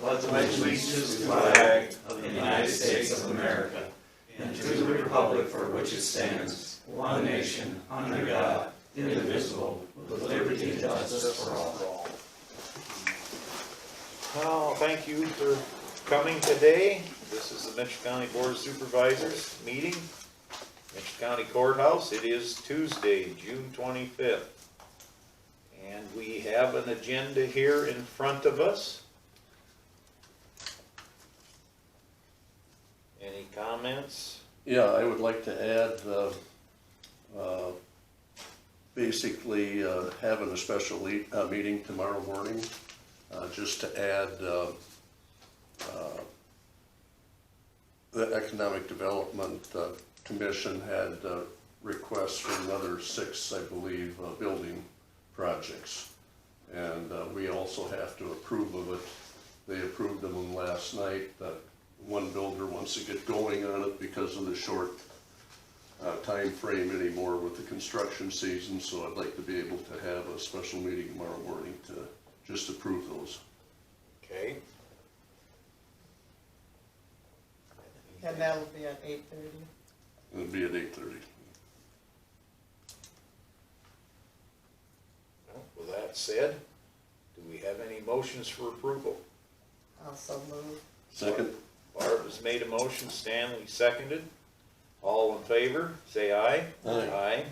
pledge allegiance to the flag of the United States of America and to the republic for which it stands, one nation, under God, indivisible, with liberty and justice for all. Well, thank you for coming today. This is the Mitchell County Board of Supervisors meeting, Mitchell County Courthouse. It is Tuesday, June 25th. And we have an agenda here in front of us. Any comments? Yeah, I would like to add, basically having a special meeting tomorrow morning, just to add the Economic Development Commission had requests for another 6, I believe, building projects. And we also have to approve of it. They approved them last night. One builder wants to get going on it because of the short time frame anymore with the construction season, so I'd like to be able to have a special meeting tomorrow morning to just approve those. Okay. And that'll be at 8:30. It'll be at 8:30. Well, with that said, do we have any motions for approval? Also move. Second? Barb has made a motion, Stanley seconded. All in favor, say aye. Aye.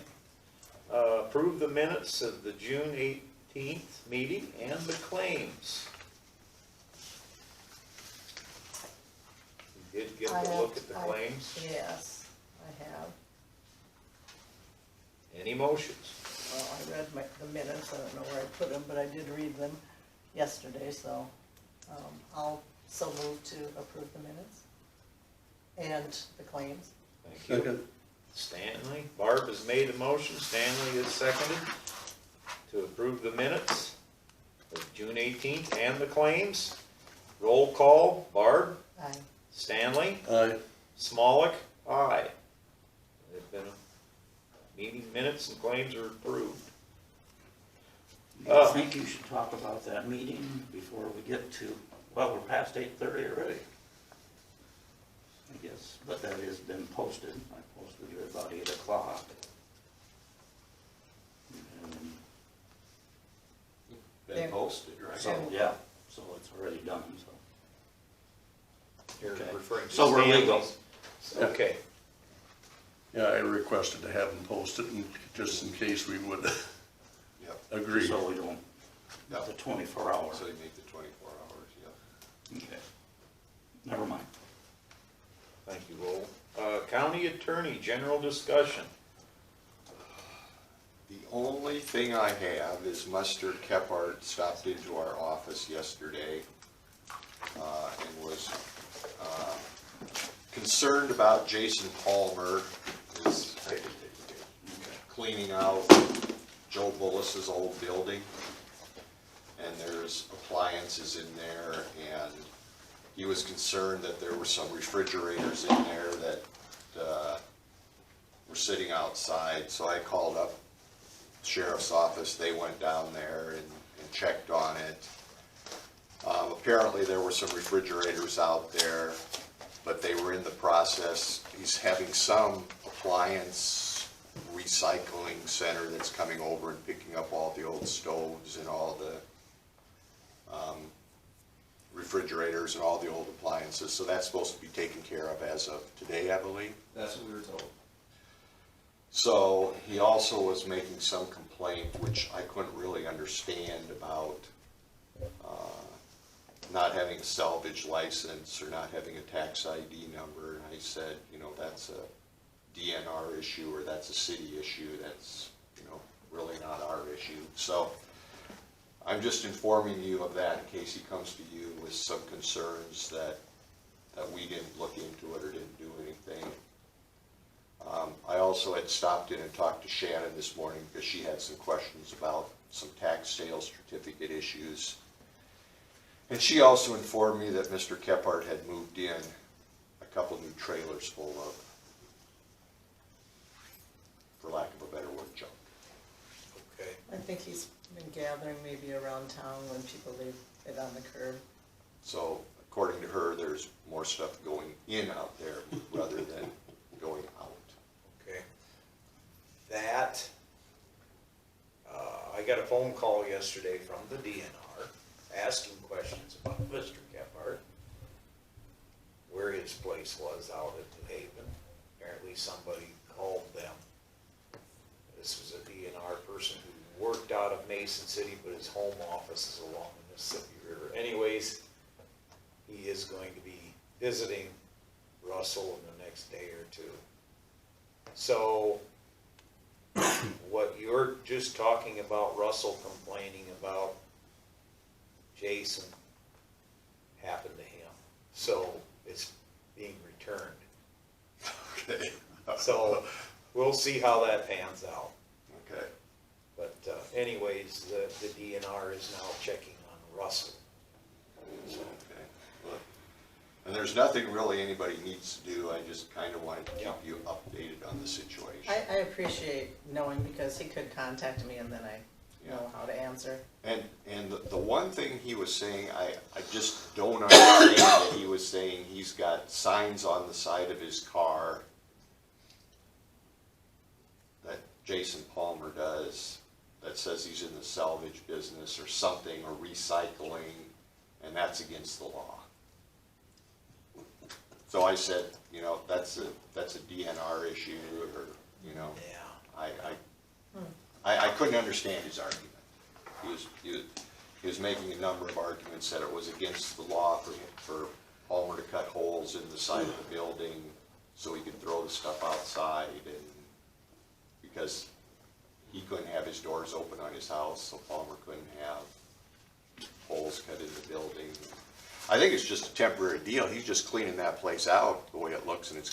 Approve the minutes of the June 18th meeting and the claims. You did get to look at the claims. Yes, I have. Any motions? Well, I read the minutes, I don't know where I put them, but I did read them yesterday, so I'll so move to approve the minutes and the claims. Thank you. Second. Stanley. Barb has made a motion, Stanley is seconded to approve the minutes of June 18th and the claims. Roll call, Barb, Aye. Stanley, Aye. Smolik, aye. There's been a meeting minutes and claims are approved. I think you should talk about that meeting before we get to, well, we're past 8:30 already, I guess, but that has been posted. I posted it about 8 o'clock. Been posted, right? So, yeah, so it's already done, so. You're Okay. referring to So we're legal. Stanley's. Okay. Yeah, I requested to have them posted just in case we would Yep. agree. So we don't, Yep. the 24 hours. So you make the 24 hours, yeah. Okay. Never mind. Thank you, Roll. County Attorney, general discussion. The only thing I have is Mustard Kephart stopped into our office yesterday and was concerned about Jason Palmer is cleaning out Joe Bullis's old building, and there's appliances in there, and he was concerned that there were some refrigerators in there that were sitting outside, so I called up the sheriff's office. They went down there and checked on it. Apparently there were some refrigerators out there, but they were in the process. He's having some appliance recycling center that's coming over and picking up all the old stoves and all the refrigerators and all the old appliances. So that's supposed to be taken care of as of today, I believe. That's what we were told. So he also was making some complaint, which I couldn't really understand, about not having a salvage license or not having a tax ID number. And I said, you know, that's a DNR issue, or that's a city issue. That's, you know, really not our issue. So I'm just informing you of that in case he comes to you with some concerns that we didn't look into it or didn't do anything. I also had stopped in and talked to Shannon this morning because she had some questions about some tax sales certificate issues. And she also informed me that Mr. Kephart had moved in a couple new trailers full of, for lack of a better word, junk. Okay. I think he's been gathering maybe around town when people leave it on the curb. So more stuff going in out there rather than going out. Okay. That, I got a phone call yesterday from the DNR asking questions about Mr. Gephardt, where his place was out at New Haven. Apparently somebody called them. This was a DNR person who worked out of Mason City, but his home office is along the Mississippi River. Anyways, he is going to be visiting Russell in the next day or two. So, what you're just talking about, Russell complaining about Jason, happened to him. So, it's being returned. Okay. So, we'll see how that pans out. Okay. But anyways, the DNR is now checking on Russell. So, Okay. Well, and there's nothing really anybody needs to do. I just kind of wanted to keep you updated on the situation. I appreciate knowing, because he could contact me and then I know how to answer. And the one thing he was saying, I just don't understand that he was saying he's got signs on the side of his car that Jason Palmer does that says he's in the salvage business or something, or recycling, and that's against the law. So I said, you know, that's a DNR issue, or, you know, yeah. I couldn't understand his argument. He was making a number of arguments that it was against the law for Palmer to cut holes in the side of the building so he could throw the stuff outside, and because he couldn't have his doors open on his house, so Palmer couldn't have holes cut in the building. I think it's just a temporary deal. He's just cleaning that place out the way it looks, and it's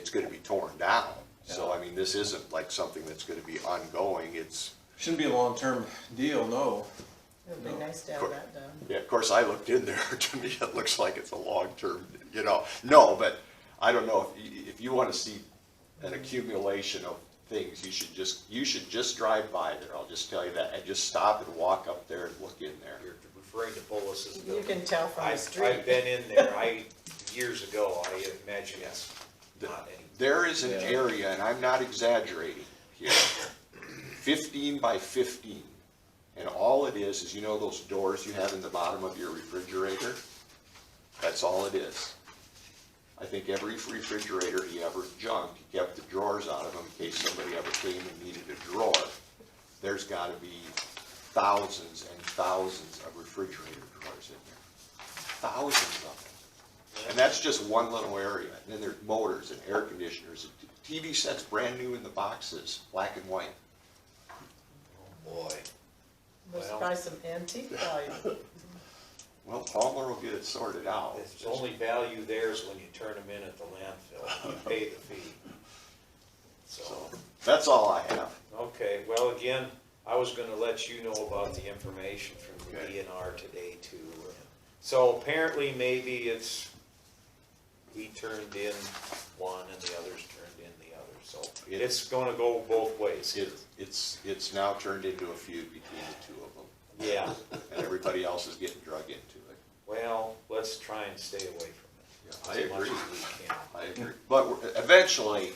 going to be torn down. So I mean, this isn't like something that's going to be ongoing. It's Shouldn't be a long-term deal, no. It would be nice to have that done. yeah. Of course, I looked in there. To me, it looks like it's a long-term. You know, no, but I don't know if you want to see an accumulation of things, you should just drive by there. I'll just tell you that, and just stop and walk up there and look in there. You're referring to Bolus's You building. can tell from the I've street. been in there, years ago, I imagine it's not any. There is an area, and I'm not exaggerating here, 15 by 15. And all it is, you know those doors you have in the bottom of your refrigerator? That's all it is. I think every refrigerator he ever junked, he kept the drawers out of them in case somebody ever came and needed a drawer. There's got to be thousands and thousands of refrigerator drawers in there. Thousands of them. And that's just one little area. And then there's motors and air conditioners. TV sets brand new in the boxes, black and white. Oh, boy. There's Well. probably some antique value. Well, Palmer will get it sorted out. It's only value theirs when you turn them in at the landfill. You pay the fee. So, That's all I have. okay, well, again, I was gonna let you know about the information from the Okay. DNR today too. So apparently maybe he turned in one and the others turned in the other. So it's gonna go both ways. It's now turned into a feud between the two of them. Yeah, And everybody else is getting drug into it. well, let's try and stay away from it. I as much agree. as we can. I agree. But eventually,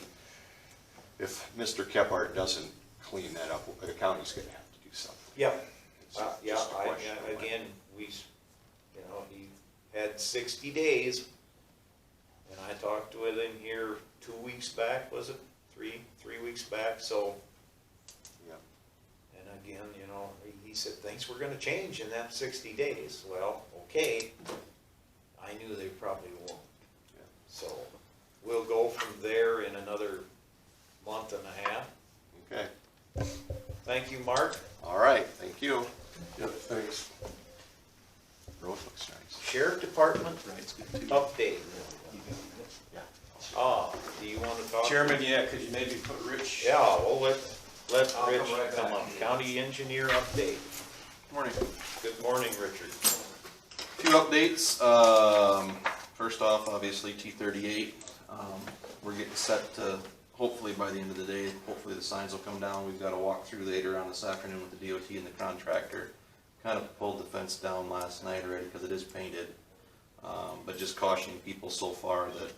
if Mr. Kephart doesn't clean that up, the county's gonna have to do something. Yep. It's Yeah, just a question of when. again, he had 60 days, and I talked with him here 2 weeks back, was it? Three weeks back, so, Yeah. and again, he said things were gonna change in that 60 days. Well, okay, I knew they probably won't. Yeah. So, we'll go from there in another month and a half. Okay. Thank you, Mark. All right, thank you. Yep, thanks. Road looks nice. Sheriff Department update. Do you wanna talk? Chairman, yeah, could you maybe put Rich? Yeah, well, let I'll Rich come right come back. up. County engineer update. Morning. Good morning, Richard. Few updates. First off, obviously T38. We're getting set to, hopefully by the end of the day, hopefully the signs will come down. We've got a walkthrough later on this afternoon with the DOT and the contractor. Kind of pulled the fence down last night already because it is painted. But just cautioning people so far that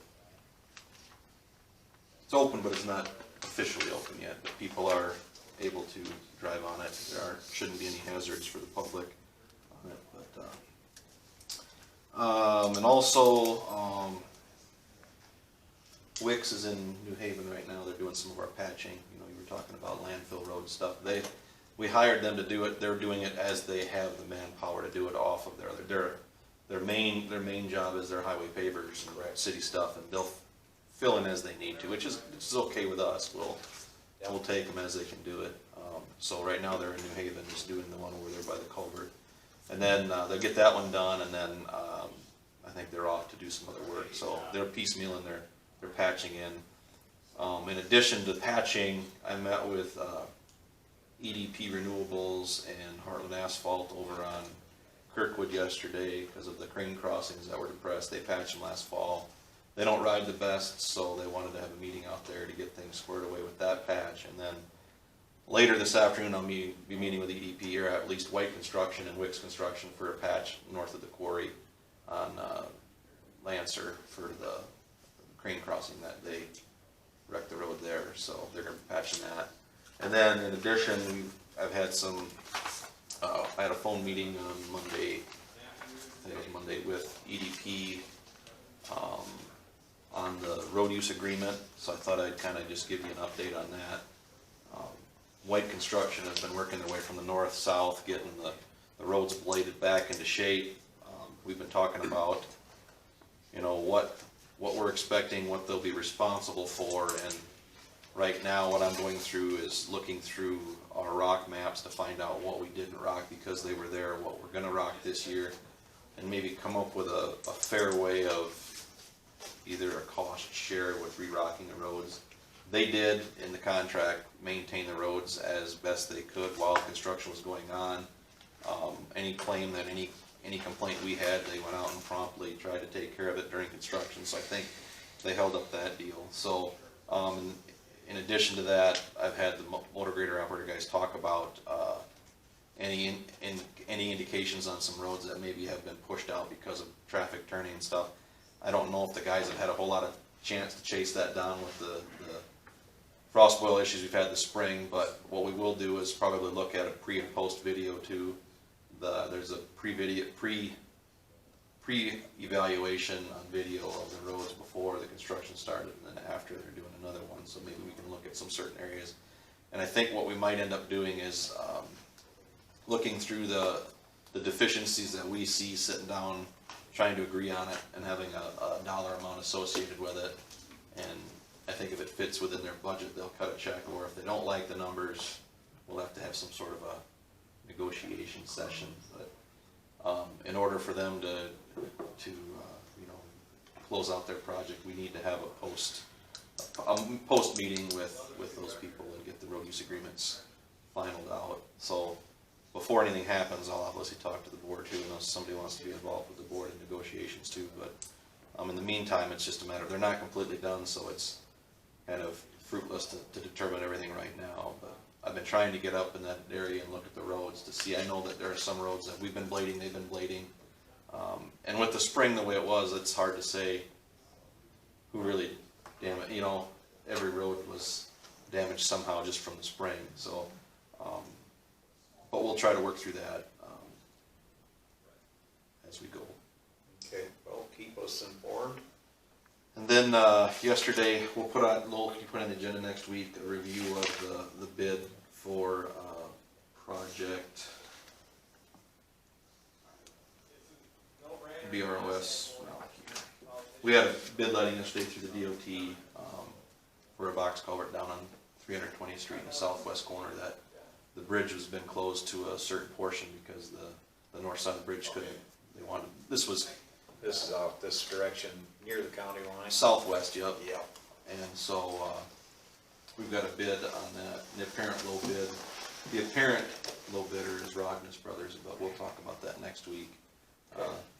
it's open, but it's not officially open yet. But people are able to drive on it. Shouldn't be any hazards for the public on it. But and also, Wix is in New Haven right now. They're doing some of our patching. You know, you were talking about landfill road stuff. We hired them to do it. They're doing it as they have the manpower to do it off of their main job is their highway pavers and city stuff, and they'll fill in as they need to, which is okay with us. We'll take them as they can do it. So right now they're in New Haven, just doing the one over there by the culvert, and then they'll get that one done, and then I think they're off to do some other work. So they're piecemealing they're patching in. In addition to patching, I met with EDP Renewables and Heartland Asphalt over on Kirkwood yesterday because of the crane crossings that were depressed. They patched them last fall. They don't ride the best, so they wanted to have a meeting out there to get things squared away with that patch. And then later this afternoon, I'll be meeting with EDP, or at least White Construction and Wix Construction, for a patch north of the quarry on Lancer for the crane crossing that they wrecked the road there. So they're going to be patching that. And then in addition, I've had some, I had a phone meeting on Monday, I think it was Monday, with EDP on the road use agreement. So I thought I'd kind of just give you an update on that. White Construction has been working their way from the north, south, getting the roads bladed back into shape. We've been talking about, you know, what we're expecting, what they'll be responsible for, and right now what I'm going through is looking through our rock maps to find out what we didn't rock because they were there, what we're gonna rock this year, and maybe come up with a fair way of either a cost share with re-rocking the roads. They did, in the contract, maintain the roads as best they could while construction was going on. Any claim that any complaint we had, they went out and promptly tried to take care of it during construction, so I think they held up that deal. So, in addition to that, I've had the motor grader operator guys talk about any indications on some roads that maybe have been pushed out because of traffic turning and stuff. I don't know if the guys have had a whole lot of chance to chase that down with the frost boil issues we've had this spring, but what we will do is probably look at a pre and post video too. There's a pre-evaluation on video of the roads before the construction started, and then after they're doing another one, so maybe we can look at some certain areas. And I think what we might end up doing is looking through the deficiencies that we see, sitting down, trying to agree on it, and having a dollar amount associated with it. And I think if it fits within their budget, they'll cut a check, or if they don't like the numbers, we'll have to have some sort of a negotiation session. But in order for them to close out their project, we need to have a post meeting with those people and get the road use agreements finalized out. So before anything happens, I'll obviously talk to the board too, unless somebody wants to be involved with the board in negotiations too. But in the meantime, it's just a matter of, they're not completely done, so it's kind of fruitless to determine everything right now. But I've been trying to get up in that area and look at the roads to see. I know that there are some roads that we've been blading, they've been blading. And with the spring the way it was, it's hard to say who really damaged. You know, every road was damaged somehow just from the spring. So, but we'll try to work through that as we go. Okay, well, keep us informed. And then yesterday, we'll put on the agenda next week a review of the bid for project BROS. We had a bid letting yesterday through the DOT for a box culvert down on 320th Street in the southwest corner. That the bridge has been closed to a certain portion because the north side of the bridge couldn't. They wanted this is off this direction near the county line. Southwest, yep. Yep. And so we've got a bid on that. The apparent low bidder is Rognus Brothers, but we'll talk about that next week.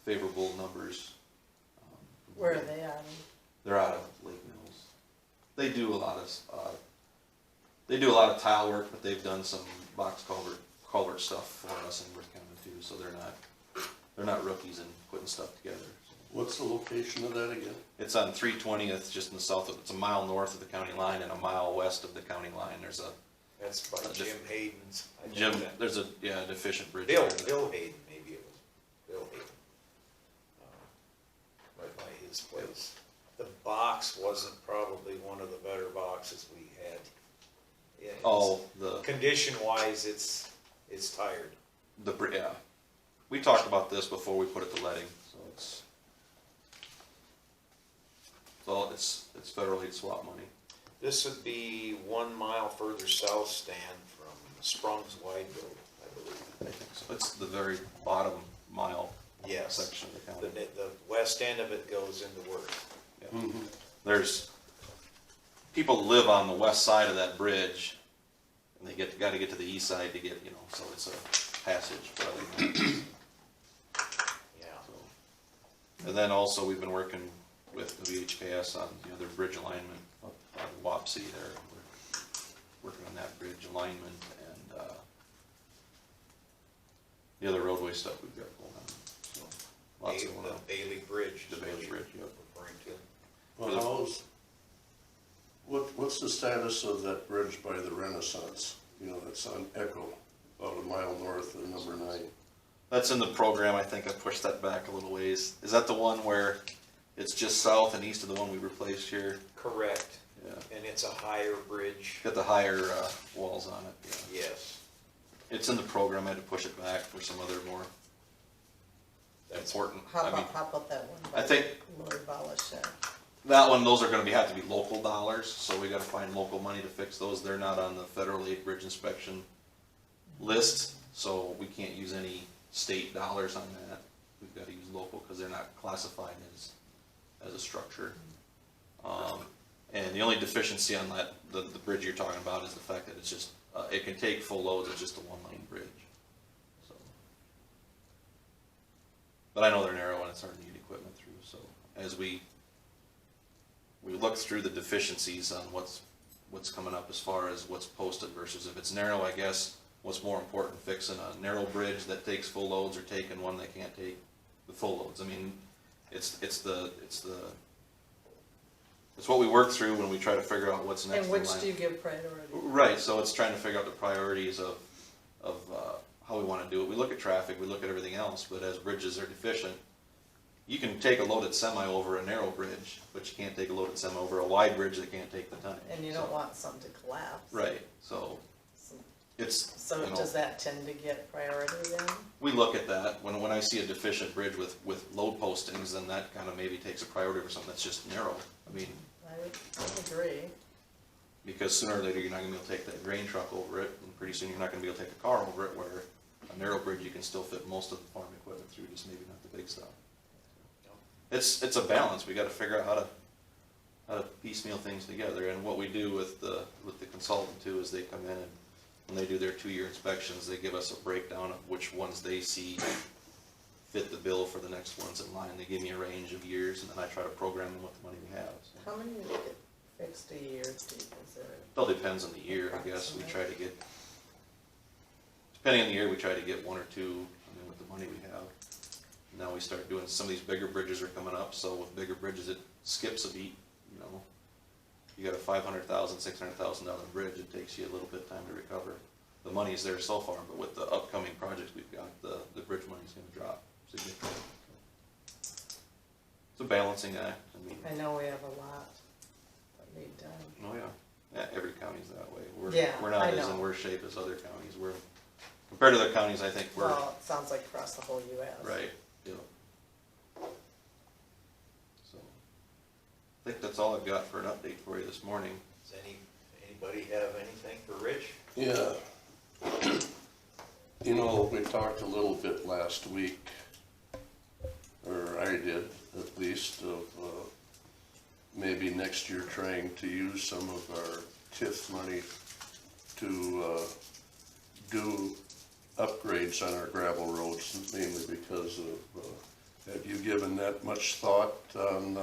Favorable numbers. Where are they at? They're out of Lake Mills. They do a lot of tile work, but they've done some box culvert stuff for us in Worth County too. So they're not rookies in putting stuff together. So. What's the location of that again? It's on 320th, just in the south of, it's a mile north of the county line and a mile west of the county line. There's a, That's by Jim Hayden's. I know Jim, that. there's a, yeah, deficient bridge. Bill there. Hayden, maybe it was Bill Hayden. Right by his place. The box wasn't probably one of the better boxes we had. Yeah, it's- Oh, the, Condition wise, it's tired. yeah. We talked about this before we put it to letting, so it's federal aid swap money. This would be 1 mile further south, Stan, from Sprung's Wide Road, I believe. I think so. It's the very bottom mile Yes. section of the The, county. the west end of it goes into work. Yeah. There's, people live on the west side of that bridge, and they gotta get to the east side to get, you know, so it's a passage, but other than that, Yeah. so. And then also, we've been working with WHKS on the other bridge alignment up on Wapsie there. We're working on that bridge alignment and, the other roadway stuff we've got going on, so. Lots going The on. Bailey Bridge. is The Bailey what Bridge, you're yep. Referring to. Well, what's the status of that bridge by the Renaissance? You know, that's on Echo, about a mile north of number 9. That's in the program, I think I pushed that back a little ways. Is that the one where it's just south and east of the one we replaced here? Correct. Yeah. And it's a higher bridge. Got the higher, walls on it, yeah. Yes. It's in the program, I had to push it back for some other more That's important. How I mean, about that one? I think Lori Ballas shed. that one, those are gonna have to be local dollars, so we gotta find local money to fix those. They're not on the federal aid bridge inspection list, so we can't use any state dollars on that. We've gotta use local, cause they're not classified as a structure. And the only deficiency on that, the bridge you're talking about is the fact that it's just, it can take full loads, it's just a 1-lane bridge, so. But I know they're narrow and it's hard to get equipment through, so as we look through the deficiencies on what's coming up as far as what's posted versus if it's narrow, I guess, what's more important, fixing a narrow bridge that takes full loads or taking one that can't take the full loads. I mean, it's what we work through when we try to figure out what's next And in which line. do you give priority? Right, so it's trying to figure out the priorities of how we wanna do it. We look at traffic, we look at everything else, but as bridges are deficient, you can take a loaded semi over a narrow bridge, but you can't take a loaded semi over a wide bridge that can't take the tonnage. And you don't So- want something to collapse. Right, so So- it's, So you know, does that tend to get priority then? we look at that. When I see a deficient bridge with load postings, then that kinda maybe takes a priority over something that's just narrow. I mean, I would agree. because sooner or later, you're not gonna be able to take that grain truck over it, and pretty soon you're not gonna be able to take a car over it, where a narrow bridge, you can still fit most of the farm equipment through, just maybe not the big stuff. It's a balance, we gotta figure out how to piecemeal things together, and what we do with the consultant too, is they come in and when they do their 2-year inspections, they give us a breakdown of which ones they see fit the bill for the next ones in line. They give me a range of years, and then I try to program them with the money we have, so. How many do you get fixed a year, do you consider? It all depends on the year, I guess. We try to get, depending on the year, we try to get 1 or 2, I mean, with the money we have. Now we start doing, some of these bigger bridges are coming up, so with bigger bridges, it skips a beat, you know. You got a $500,000, $600,000 bridge, it takes you a little bit of time to recover. The money's there so far, but with the upcoming projects we've got, the bridge money's gonna drop significantly. It's a balancing act, I mean. I know we have a lot that need done. Oh, yeah. Yeah, every county's that way. Yeah, We're not I as in know. worse shape as other counties. Compared to other counties, I think we're, Well, it sounds like across the whole US. right, yeah. So, I think that's all I've got for an update for you this morning. Does anybody have anything for Rich? Yeah. You know, we talked a little bit last week, or I did at least, of maybe next year trying to use some of our TIF money to do upgrades on our gravel roads, mainly because of, have you given that much thought on,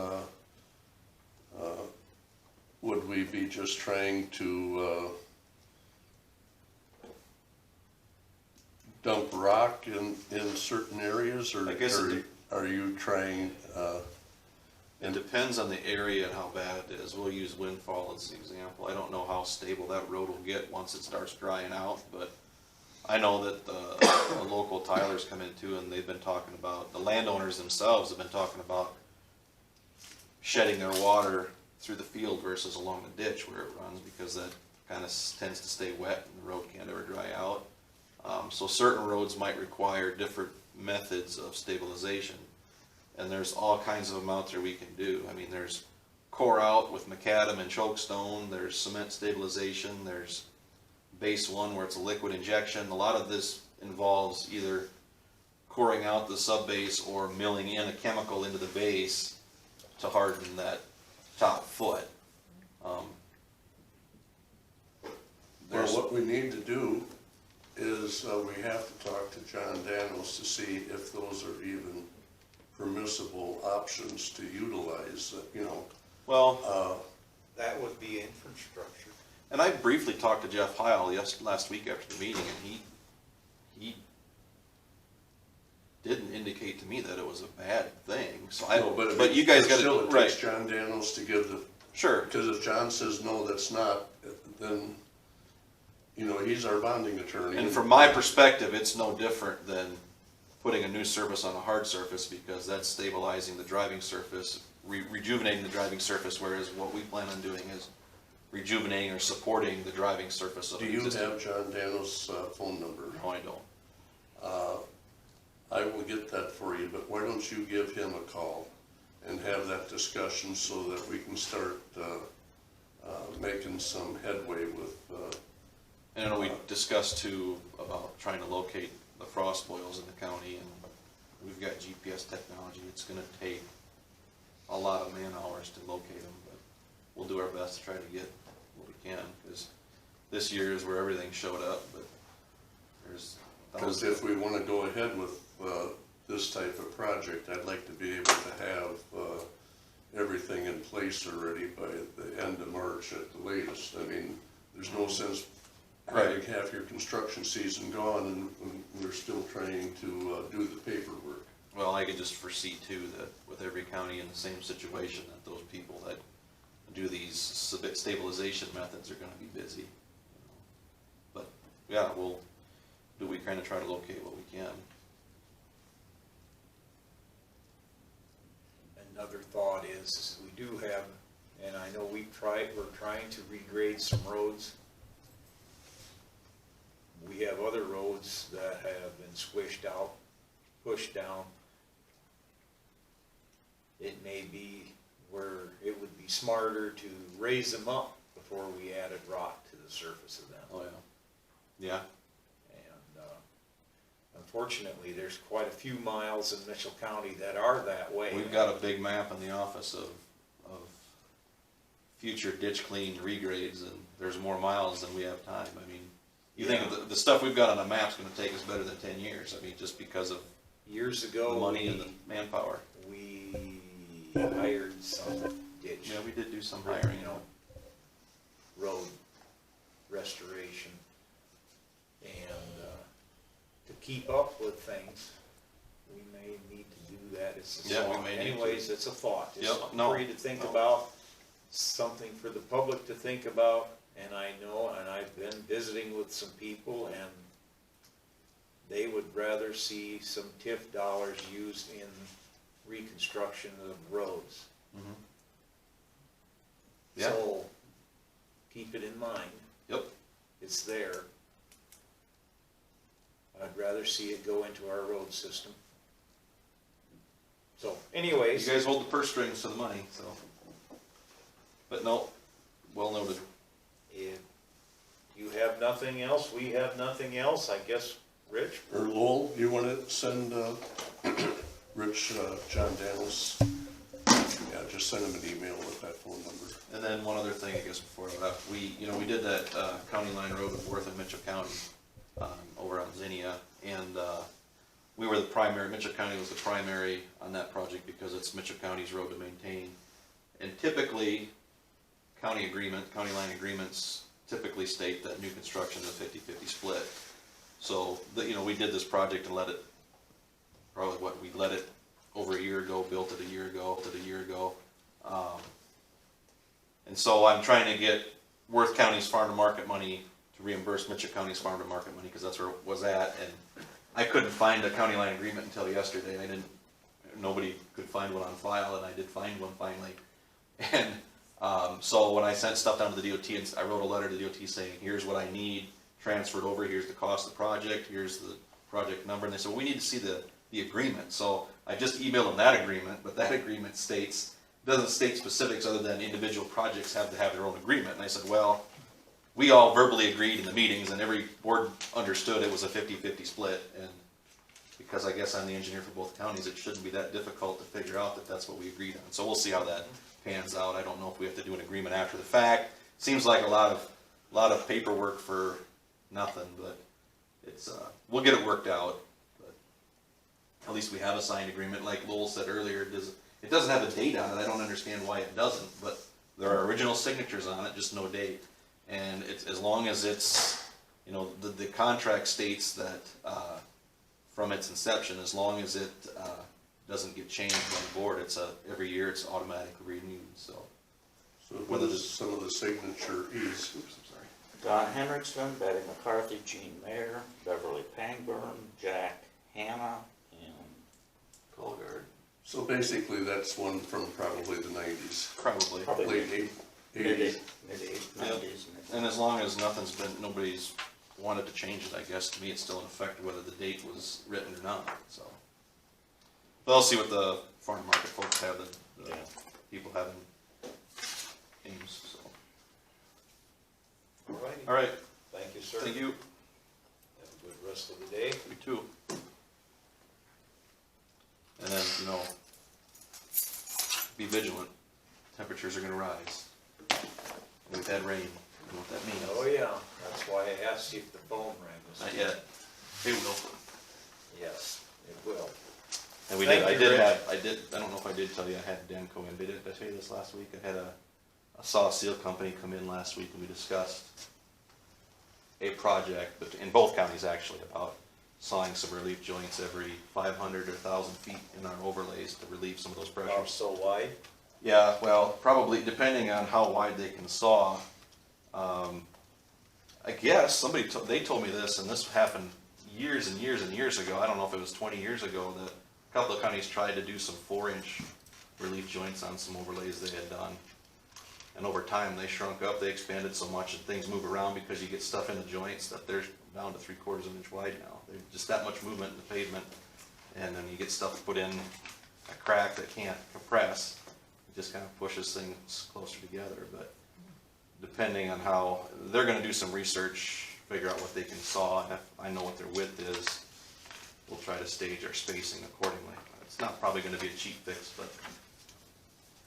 would we be just trying to dump rock in certain areas, or I guess or are you trying, It depends on the area and how bad it is. We'll use Windfall as an example. I don't know how stable that road will get once it starts drying out, but I know that the local tilers come into and they've been talking about, the landowners themselves have been talking about shedding their water through the field versus along the ditch where it runs, because that kind of tends to stay wet and the road can't ever dry out. So certain roads might require different methods of stabilization. And there's all kinds of amounts that we can do. I mean, there's core out with macadam and chokestone, there's cement stabilization, there's base one where it's a liquid injection. A lot of this involves either coring out the sub base or milling in a chemical into the base to harden that top foot. well, what we need to do is, we have to talk to John Daniels to see if those are even permissible options to utilize, you know. Well, That would be infrastructure. and I briefly talked to Jeff Heil last week after the meeting, and he didn't indicate to me that it was a bad thing. So I No, don't. but But you guys got still, to it right. takes John Daniels to give the, Sure. because if John says, no, that's not, then, you know, he's our bonding attorney. And from my perspective, it's no different than putting a new surface on a hard surface, because that's stabilizing the driving surface, rejuvenating the driving surface, whereas what we plan on doing is rejuvenating or supporting the driving surface of Do an you existing. have John Daniels' phone number? No, I don't. I will get that for you, but why don't you give him a call and have that discussion so that we can start making some headway with, And I know we discussed too about trying to locate the frost boils in the county, and we've got GPS technology. It's gonna take a lot of man hours to locate them, but we'll do our best to try to get what we can, because this year is where everything showed up, but there's because if we want to go ahead with this type of project, I'd like to be able to have everything in place already by the end of March at the latest. I mean, there's no sense having half your construction season gone and we're still trying to do the paperwork. Well, I could just foresee too that with every county in the same situation, that those people that do these stabilization methods are gonna be busy. But, yeah, we kinda try to locate what we can. Another thought is, we do have, and I know we're trying to regrade some roads. We have other roads that have been squished out, pushed down. It may be where it would be smarter to raise them up before we added rock to the surface of them. Oh, yeah. Yeah, And unfortunately, there's quite a few miles in Mitchell County that are that way. we've got a big map in the office of future ditch clean regrades, and there's more miles than we have time. I mean, you think of the stuff we've got on the map's gonna take us better than 10 years, I mean, just because of Years the ago, money and the manpower. we hired some ditch. Yeah, we did do some hiring, You know, road restoration. And to keep up with things, we may need to do that. It's a Yeah, we thought. may need to. Anyways, it's a thought. It's Yep, something no, for you to think no. about, something for the public to think about. And I know, and I've been visiting with some people, and they would rather see some TIF dollars used in reconstruction of roads. Mhm. Yeah. So, keep it in mind, Yep, it's there. I'd rather see it go into our road system. So you anyways, guys hold the purse strings to the money, so. But no, well noted. if you have nothing else, we have nothing else, I guess, Rich? Or Lowell, you want to send Rich, John Daniels? Yeah, just send him an email with that phone number. And then one other thing, I guess, before I left, we did that county line road with Worth and Mitchell County over on Zinnia, and we were the primary, Mitchell County was the primary on that project because it's Mitchell County's road to maintain. And typically, county line agreements typically state that new construction is a 50-50 split. So, we did this project and let it over a year ago, built it a year ago. And so I'm trying to get Worth County's farm to market money to reimburse Mitchell County's farm to market money, because that's where it was at. And I couldn't find a county line agreement until yesterday. Nobody could find one on file, and I did find one finally. And so when I sent stuff down to the DOT, and I wrote a letter to the DOT saying, here's what I need transferred over, here's the cost of the project, here's the project number, and they said, well, we need to see the agreement. So I just emailed them that agreement, but that agreement doesn't state specifics other than individual projects have to have their own agreement. And I said, well, we all verbally agreed in the meetings, and every board understood it was a 50-50 split. And because I guess I'm the engineer for both counties, it shouldn't be that difficult to figure out that that's what we agreed on. So we'll see how that pans out. I don't know if we have to do an agreement after the fact. Seems like a lot of paperwork for nothing, but it's we'll get it worked out. But at least we have a signed agreement. Like Lowell said earlier, it doesn't have a date on it. I don't understand why it doesn't, but there are original signatures on it, just no date. And it's, as long as it's, you know, the contract states that from its inception, as long as it doesn't get changed by the board, every year it's automatically renewed. So what is some of the signature is? Oops, I'm sorry. Don Henriksen, Betty McCarthy, Gene Mayer, Beverly Pangburn, Jack Hanna, and Colgard. So basically, that's one from probably the 90s, Probably. late 80s. mid-90s. And as long as nobody's wanted to change it, I guess, to me it's still in effect whether the date was written or not, so. But I'll see what the farm market folks have, the Yeah. people having names, so. Alrighty. All right, Thank you, sir. thank you. Have a good rest of the day. You too. And then, you know, be vigilant. Temperatures are gonna rise. And we've had rain. You know what that means? Oh, yeah, that's why I asked you if the phone rang. Not yet. It will. Yes, it will. And we Thank did, I you, did Rich. have, I don't know if I did tell you, I had Denko in. Did I tell you this last week? I had a saw seal company come in last week and we discussed a project, but in both counties actually, about sawing some relief joints every 500 or 1,000 feet in our overlays to relieve some of those About pressures. so wide? Yeah, well, probably depending on how wide they can saw. I guess they told me this, and this happened years and years and years ago. I don't know if it was 20 years ago that a couple of counties tried to do some 4-inch relief joints on some overlays they had done. And over time, they shrunk up, they expanded so much, and things move around because you get stuff in the joints that they're down to 3/4 of an inch wide now. There's just that much movement in the pavement, and then you get stuff put in a crack that can't compress. It just kind of pushes things closer together, but depending on how, they're gonna do some research, figure out what they can saw, and if I know what their width is, we'll try to stage our spacing accordingly. It's not probably gonna be a cheap fix, but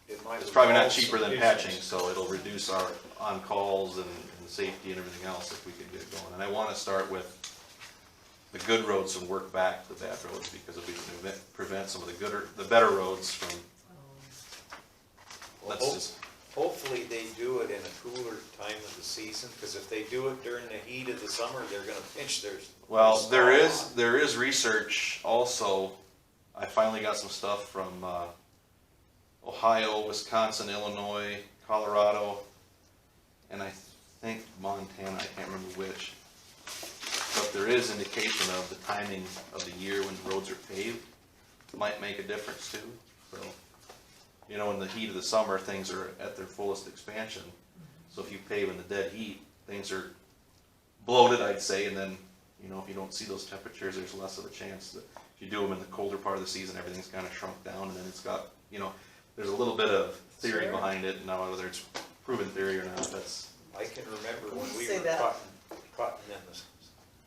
It might it's probably not involve cheaper some than issues. patching, so it'll reduce our on-calls and safety and everything else if we could get it going. And I wanna start with the good roads and work back the bad roads, because if we can prevent some of the better roads from, Well, let's just, Hopefully they do it in a cooler time of the season, because if they do it during the heat of the summer, they're gonna pinch their. well, their there is research also. I finally got some stuff from, Ohio, Wisconsin, Illinois, Colorado, and I think Montana, I can't remember which. But there is indication of the timing of the year when the roads are paved might make a difference too. So, you know, in the heat of the summer, things are at their fullest expansion. So if you pave in the dead heat, things are bloated, I'd say, and then, you know, if you don't see those temperatures, there's less of a chance that if you do them in the colder part of the season, everything's kind of shrunk down, and then it's got, you know, there's a little bit of theory Sure. behind it. Now, whether it's proven theory or not, that's, I can remember when we Say were that. cutting in the,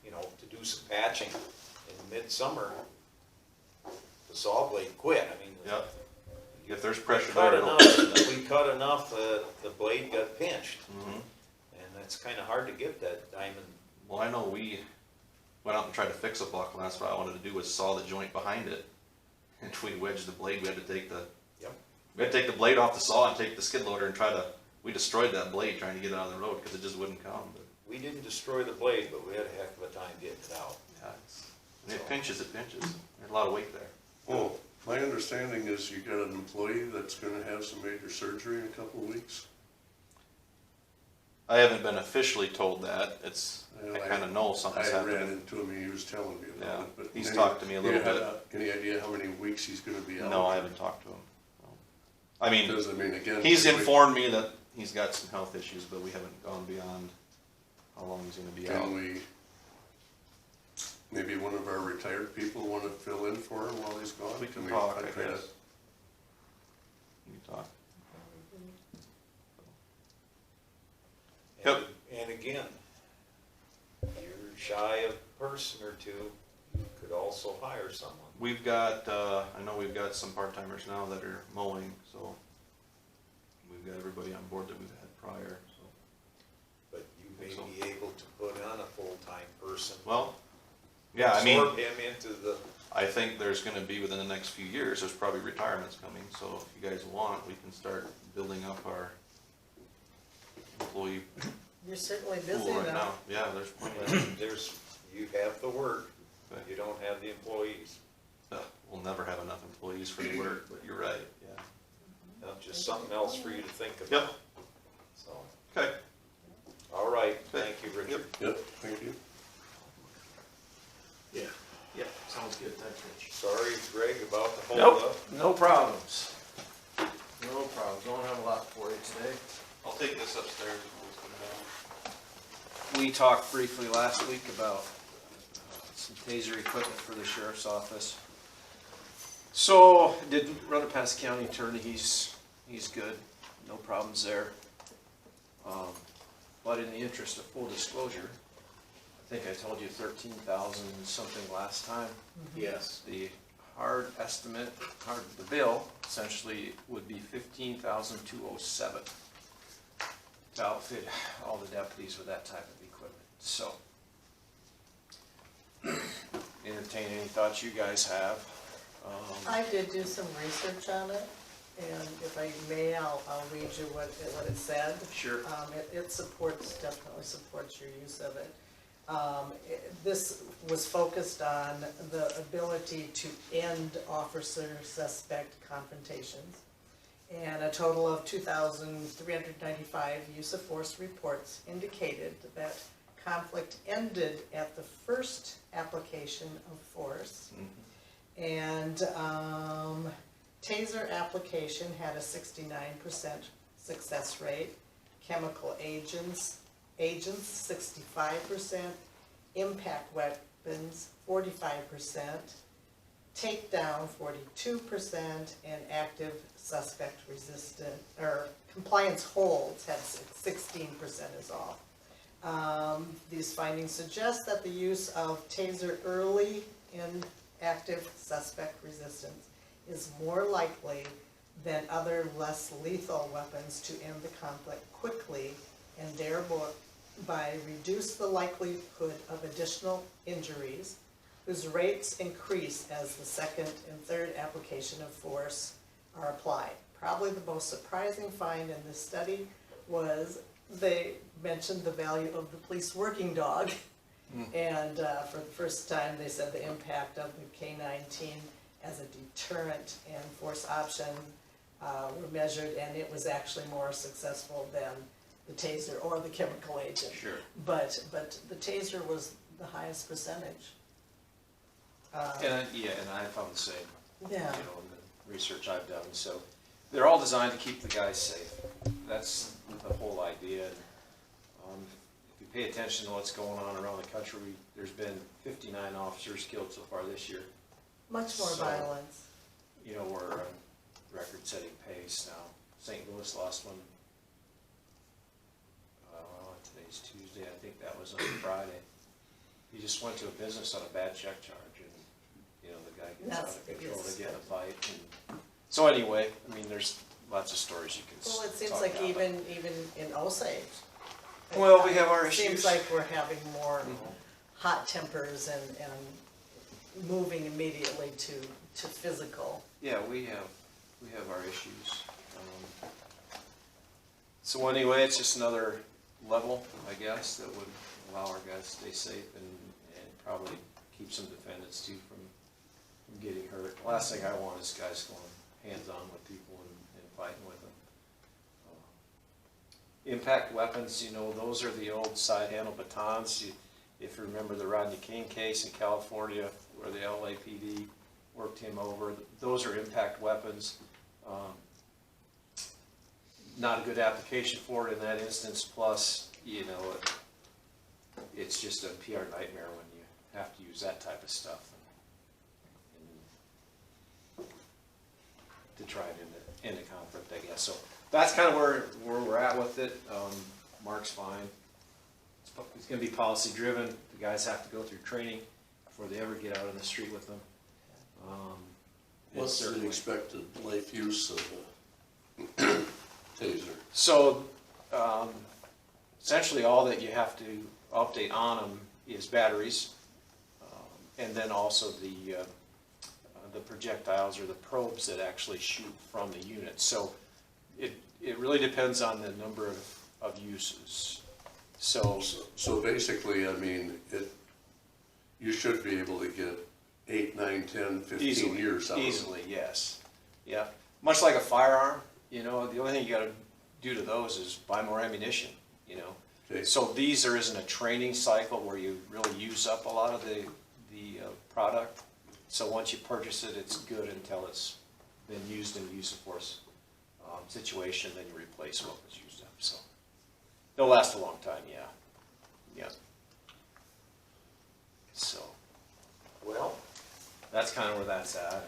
you know, to do some patching in midsummer, the saw blade quit, I mean. yep. If there's We pressure cut there, it'll. enough, we cut enough, the blade got pinched, Mhm. and that's kinda hard to get that diamond. Well, I know we went out and tried to fix a buckle, and that's what I wanted to do, was saw the joint behind it. And we wedged the blade, we had to take the, Yep. we had to take the blade off the saw and take the skid loader and we destroyed that blade trying to get it out of the road, because it just wouldn't come, but, We didn't destroy the blade, but we had a heck of a time getting it out. yeah, when it pinches, it pinches. There's a lot of weight there. Oh, My understanding is you got an employee that's gonna have some major surgery in a couple of weeks. I haven't been officially told that, I kinda know something's I ran happening. into him, and he was telling me Yeah, about it, but. he's talked to me a little do you bit. have Any idea how many weeks he's gonna be out? No, I haven't talked to him. No. I mean, Because, I mean, again. he's informed me that he's got some health issues, but we haven't gone beyond how long he's gonna be out. Can we, maybe one of our retired people wanna fill in for him while he's gone? We can talk, I try to- guess. We can talk. Yep. And again, you're shy of a person or two, you could also hire someone. We've got, I know we've got some part-timers now that are mowing, so we've got everybody on board that we've had prior, so. But you may So. be able to put on a full-time person. Well, yeah, I mean, Absorb him into the, I think there's gonna be within the next few years, there's probably retirements coming, so if you guys want, we can start building up our employee You're certainly busy pool right now. now. Yeah, there's plenty. you have the work, Okay. you don't have the employees. We'll never have enough employees for the work, but you're right, yeah. Now, just something else for you to think about. Yep, So, okay. all right, thank you, Richard. Yep, thank you. Yeah, yeah, sounds good, thanks, Rich. Sorry, Greg, about the Nope, holdup. no problems. No problems, don't have a lot for you today. I'll take this upstairs. We talked briefly last week about some taser equipment for the sheriff's office. So, did run it past the county attorney, he's good, no problems there. But in the interest of full disclosure, I think I told you 13,000 something last time. Yes. The hard estimate, the bill essentially would be 15,207 to outfit all the deputies with that type of equipment. So, entertain any thoughts you guys have. I did do some research on it, and if I may, I'll read you what it said. Sure. It supports, definitely supports your use of it. This was focused on the ability to end officer-suspect confrontations. And a total of 2,395 use of force reports indicated that conflict ended at the first application of force. And taser application had a 69% success rate, chemical agents 65%, impact weapons 45%, takedown 42%, and active suspect resistant, or compliance holds had 16% is off. These findings suggest that the use of taser early in active suspect resistance is more likely than other less lethal weapons to end the conflict quickly and thereby reduce the likelihood of additional injuries, whose rates increase as the second and third application of force are applied. Probably the most surprising find in this study was they mentioned the value of the police working dog. And for the first time, they said the impact of the K-9 team as a deterrent and force option were measured, and it was actually more successul than the taser or the chemical agent. Sure. But the taser was the highest percentage. And I found the same. Yeah. You know, in the research I've done. So they're all designed to keep the guys safe. That's the whole idea. If you pay attention to what's going on around the country, there's been 59 officers killed so far this year. Much more So, violence. You know, we're on record-setting pace now. St. Louis lost one. Today's Tuesday. I think that was on Friday. He just went to a business on a bad check charge, and you know the guy gets out of control. They get in a fight. And so anyway, I mean, there's lots of stories you can. Well, it seems talk like about. even in Osage. Well, we have our It seems issues. like we're having more hot tempers and moving immediately to physical. Yeah, we have our issues. So anyway, it's just another level, I guess, that would allow our guys to stay safe and probably keep some defendants too from getting hurt. The last thing I want is guys going hands-on with people and fighting with them. Impact weapons, you know, those are the old side handle batons. If you remember the Rodney King case in California where the LAPD worked him over, those are impact weapons. Not a good application for it in that instance, plus, you know, it's just a PR nightmare when you have to use that type of stuff and to try and end a conflict, I guess. So that's kind of where we're at with it. Mark's fine. It's going to be policy driven. The guys have to go through training before they ever get out on the street with them. What's the certainly- expected life use of a taser? So, essentially all that you have to update on them is batteries, and then also the projectiles or the probes that actually shoot from the unit. So it really depends on the number of uses. So So basically, I mean, you should be able to get 8, 9, 10, 15 easily, years out of it. easily, yes. Yeah, much like a firearm, you know, the only thing you gotta do to those is buy more ammunition, you know. Okay. So there isn't a training cycle where you really use up a lot of the product. So once you purchase it, it's good until it's been used in a use of force situation, then you replace what was used up. So they'll last a long time, yeah. Yeah. So Well, that's kind of where that's at.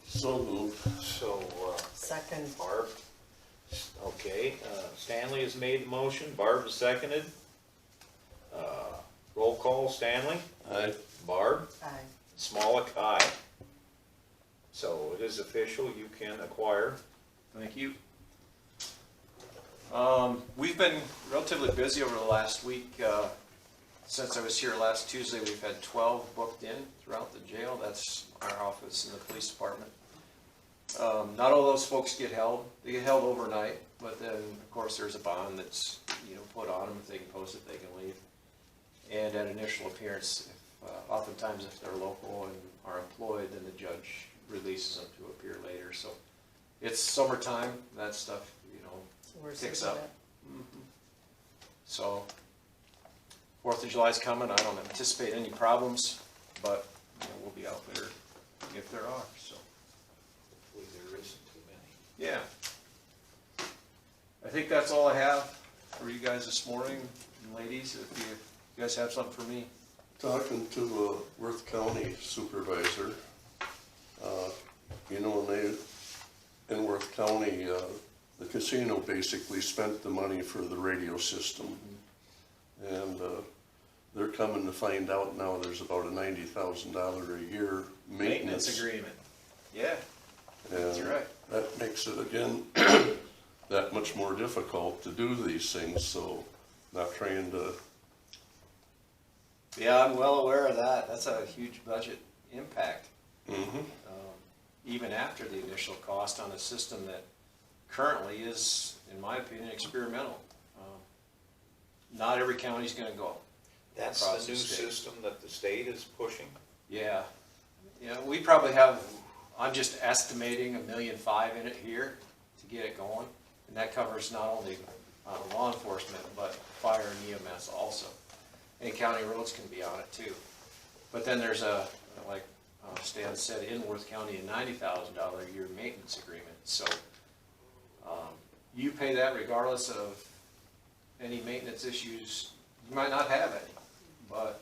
So moved. so, Second. Barb, okay, Stanley has made the motion, Barb has seconded. Roll call, Stanley, Aye. Barb, Aye. Smollett, aye. So it is official, you can acquire. Thank you. We've been relatively busy over the last week. Since I was here last Tuesday, we've had 12 booked in throughout the jail. That's our office in the police department. Not all those folks get held. They get held overnight, but then, of course, there's a bond that's, you know, put on them. If they can post it, they can leave. And at initial appearance, oftentimes if they're local and are employed, then the judge releases them to appear later. So it's summertime, that stuff, you know, So we're picks seeing up. it. So 4th of July's coming. I don't anticipate any problems, but you know, we'll be out there if there are. So Hopefully there isn't too many. yeah, I think that's all I have for you guys this morning, and ladies. If you guys have something for me. Talking to a Worth County supervisor, you know, in Worth County, the casino basically spent the money for the radio system. And they're coming to find out now there's about a $90,000 a year maintenance. Agreement. Yeah, And that's right. that makes it, again, that much more difficult to do these things, so not trying to, Yeah, I'm well aware of that. That's a huge budget impact. Even after the initial cost on a system that currently is, in my opinion, experimental. Not every county's gonna go. That's Across the new the state. system that the state is pushing? Yeah, yeah, we probably have, I'm just estimating $1.5 million in it here to get it going. And that covers not only law enforcement, but fire and EMS also. And county roads can be on it too. But then there's like Stan said, in Worth County, a $90,000 a year maintenance agreement. So you pay that regardless of any maintenance issues. You might not have any, but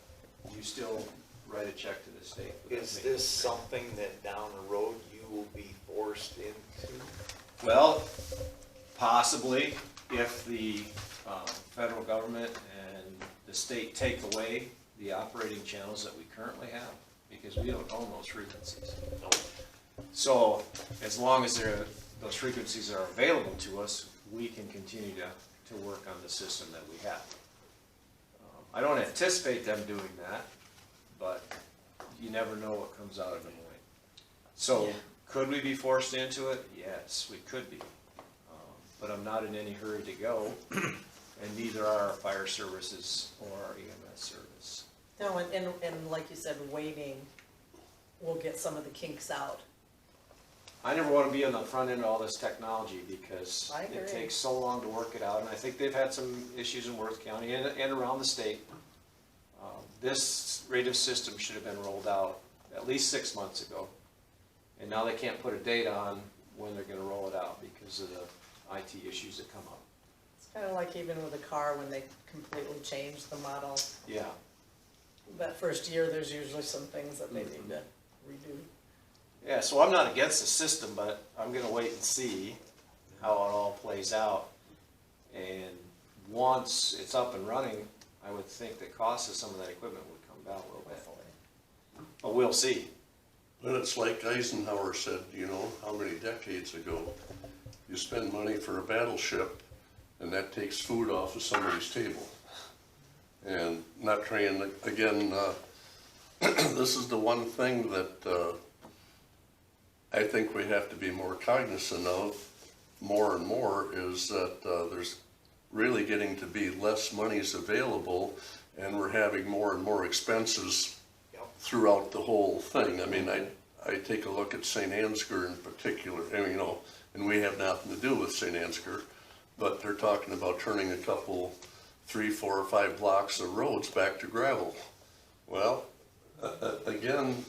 you still write a check to the state. for that Is maintenance this agreement. something that down the road you will be forced into? Well, possibly if the federal government and the state take away the operating channels that we currently have, because we don't own those frequencies. No. So as long as those frequencies are available to us, we can continue to work on the system that we have. I don't anticipate them doing that, but you never know what comes out of Des Moines. So could we be forced into it? Yes, we could be. But I'm not in any hurry to go, and neither are our fire services or our EMS service. No, and like you said, waiting we'll get some of the kinks out. I never want to be on the front end of all this technology because I it agree. takes so long to work it out, and I think they've had some issues in Worth County and around the state. This radio system should have been rolled out at least 6 months ago, and now they can't put a date on when they're going to roll it out because of the IT issues that come up. It's kind of like even with a car when they completely change the model. Yeah. That first year, there's usually some things that they need to redo. Yeah, so I'm not against the system, but I'm gonna wait and see how it all plays out. And once it's up and running, I would think the cost of some of that equipment would come down a little bit. But we'll see. But it's like Eisenhower said, you know, how many decades ago, you spend money for a battleship, and that takes food off of somebody's table. And not trying, again, this is the one thing that I think we have to be more cognizant of more and more, is that there's really getting to be less monies available, and we're having more and more expenses throughout the whole thing. I mean, I take a look at St. Ansgar in particular, and, you know, and we have nothing to do with St. Ansgar, but they're talking about turning a couple, 3, 4, or 5 blocks of roads back to gravel. Well, again,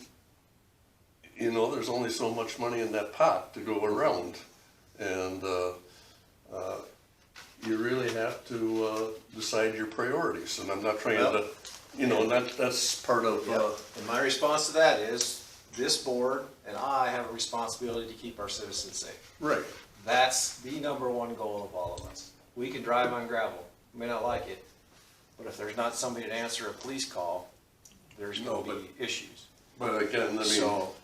you know, there's only so much money in that pot to go around, and you really have to decide your priorities. And I'm not trying to, you know, and that's part of. And my response to that is, this board and I have a responsibility to keep our citizens safe. Right. That's the #1 goal of all of us. We can drive on gravel, we may not like it, but if there's not somebody to answer a police call, there's No, gonna be issues. But again, I mean, So-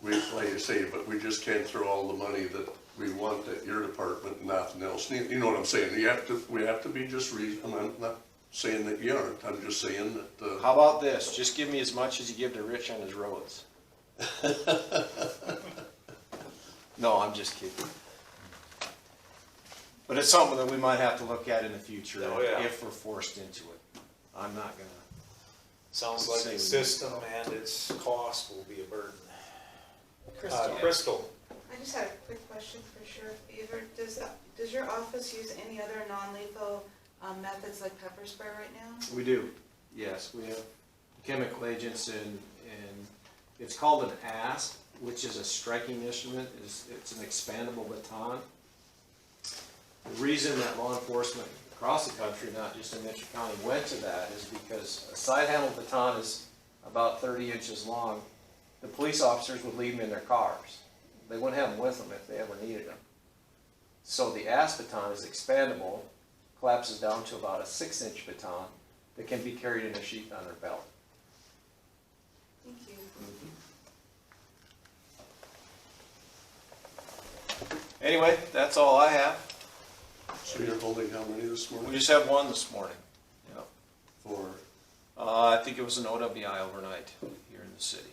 we, like you say, but we just can't throw all the money that we want at your department and nothing else. You know what I'm saying? We have to be just reasonable. I'm not saying that you aren't. I'm just saying that. How about this? Just give me as much as you give to Rich on his roads. No, I'm just kidding. But it's something that we might have to look at in the future Oh, yeah. if we're forced into it. I'm not gonna. Sounds like Say the we- system and its cost will be a burden. Crystal. Crystal, I just had a quick question for Sheriff Beaver. Does your office use any other non-lethal methods like pepper spray right now? We do, yes, we have chemical agents and it's called an ASP, which is a striking instrument. It's an expandable baton. The reason that law enforcement across the country, not just in Mitchell County, went to that is because a side handle baton is about 30 inches long. The police officers would leave them in their cars. They wouldn't have them with them if they ever needed them. So the ASP baton is expandable, collapses down to about a 6-inch baton that can be carried in a sheath on their belt. Thank you. Anyway, that's all I have. So you're holding how many this We morning? just have one this morning. Yeah. For, I think it was an OWI overnight here in the city.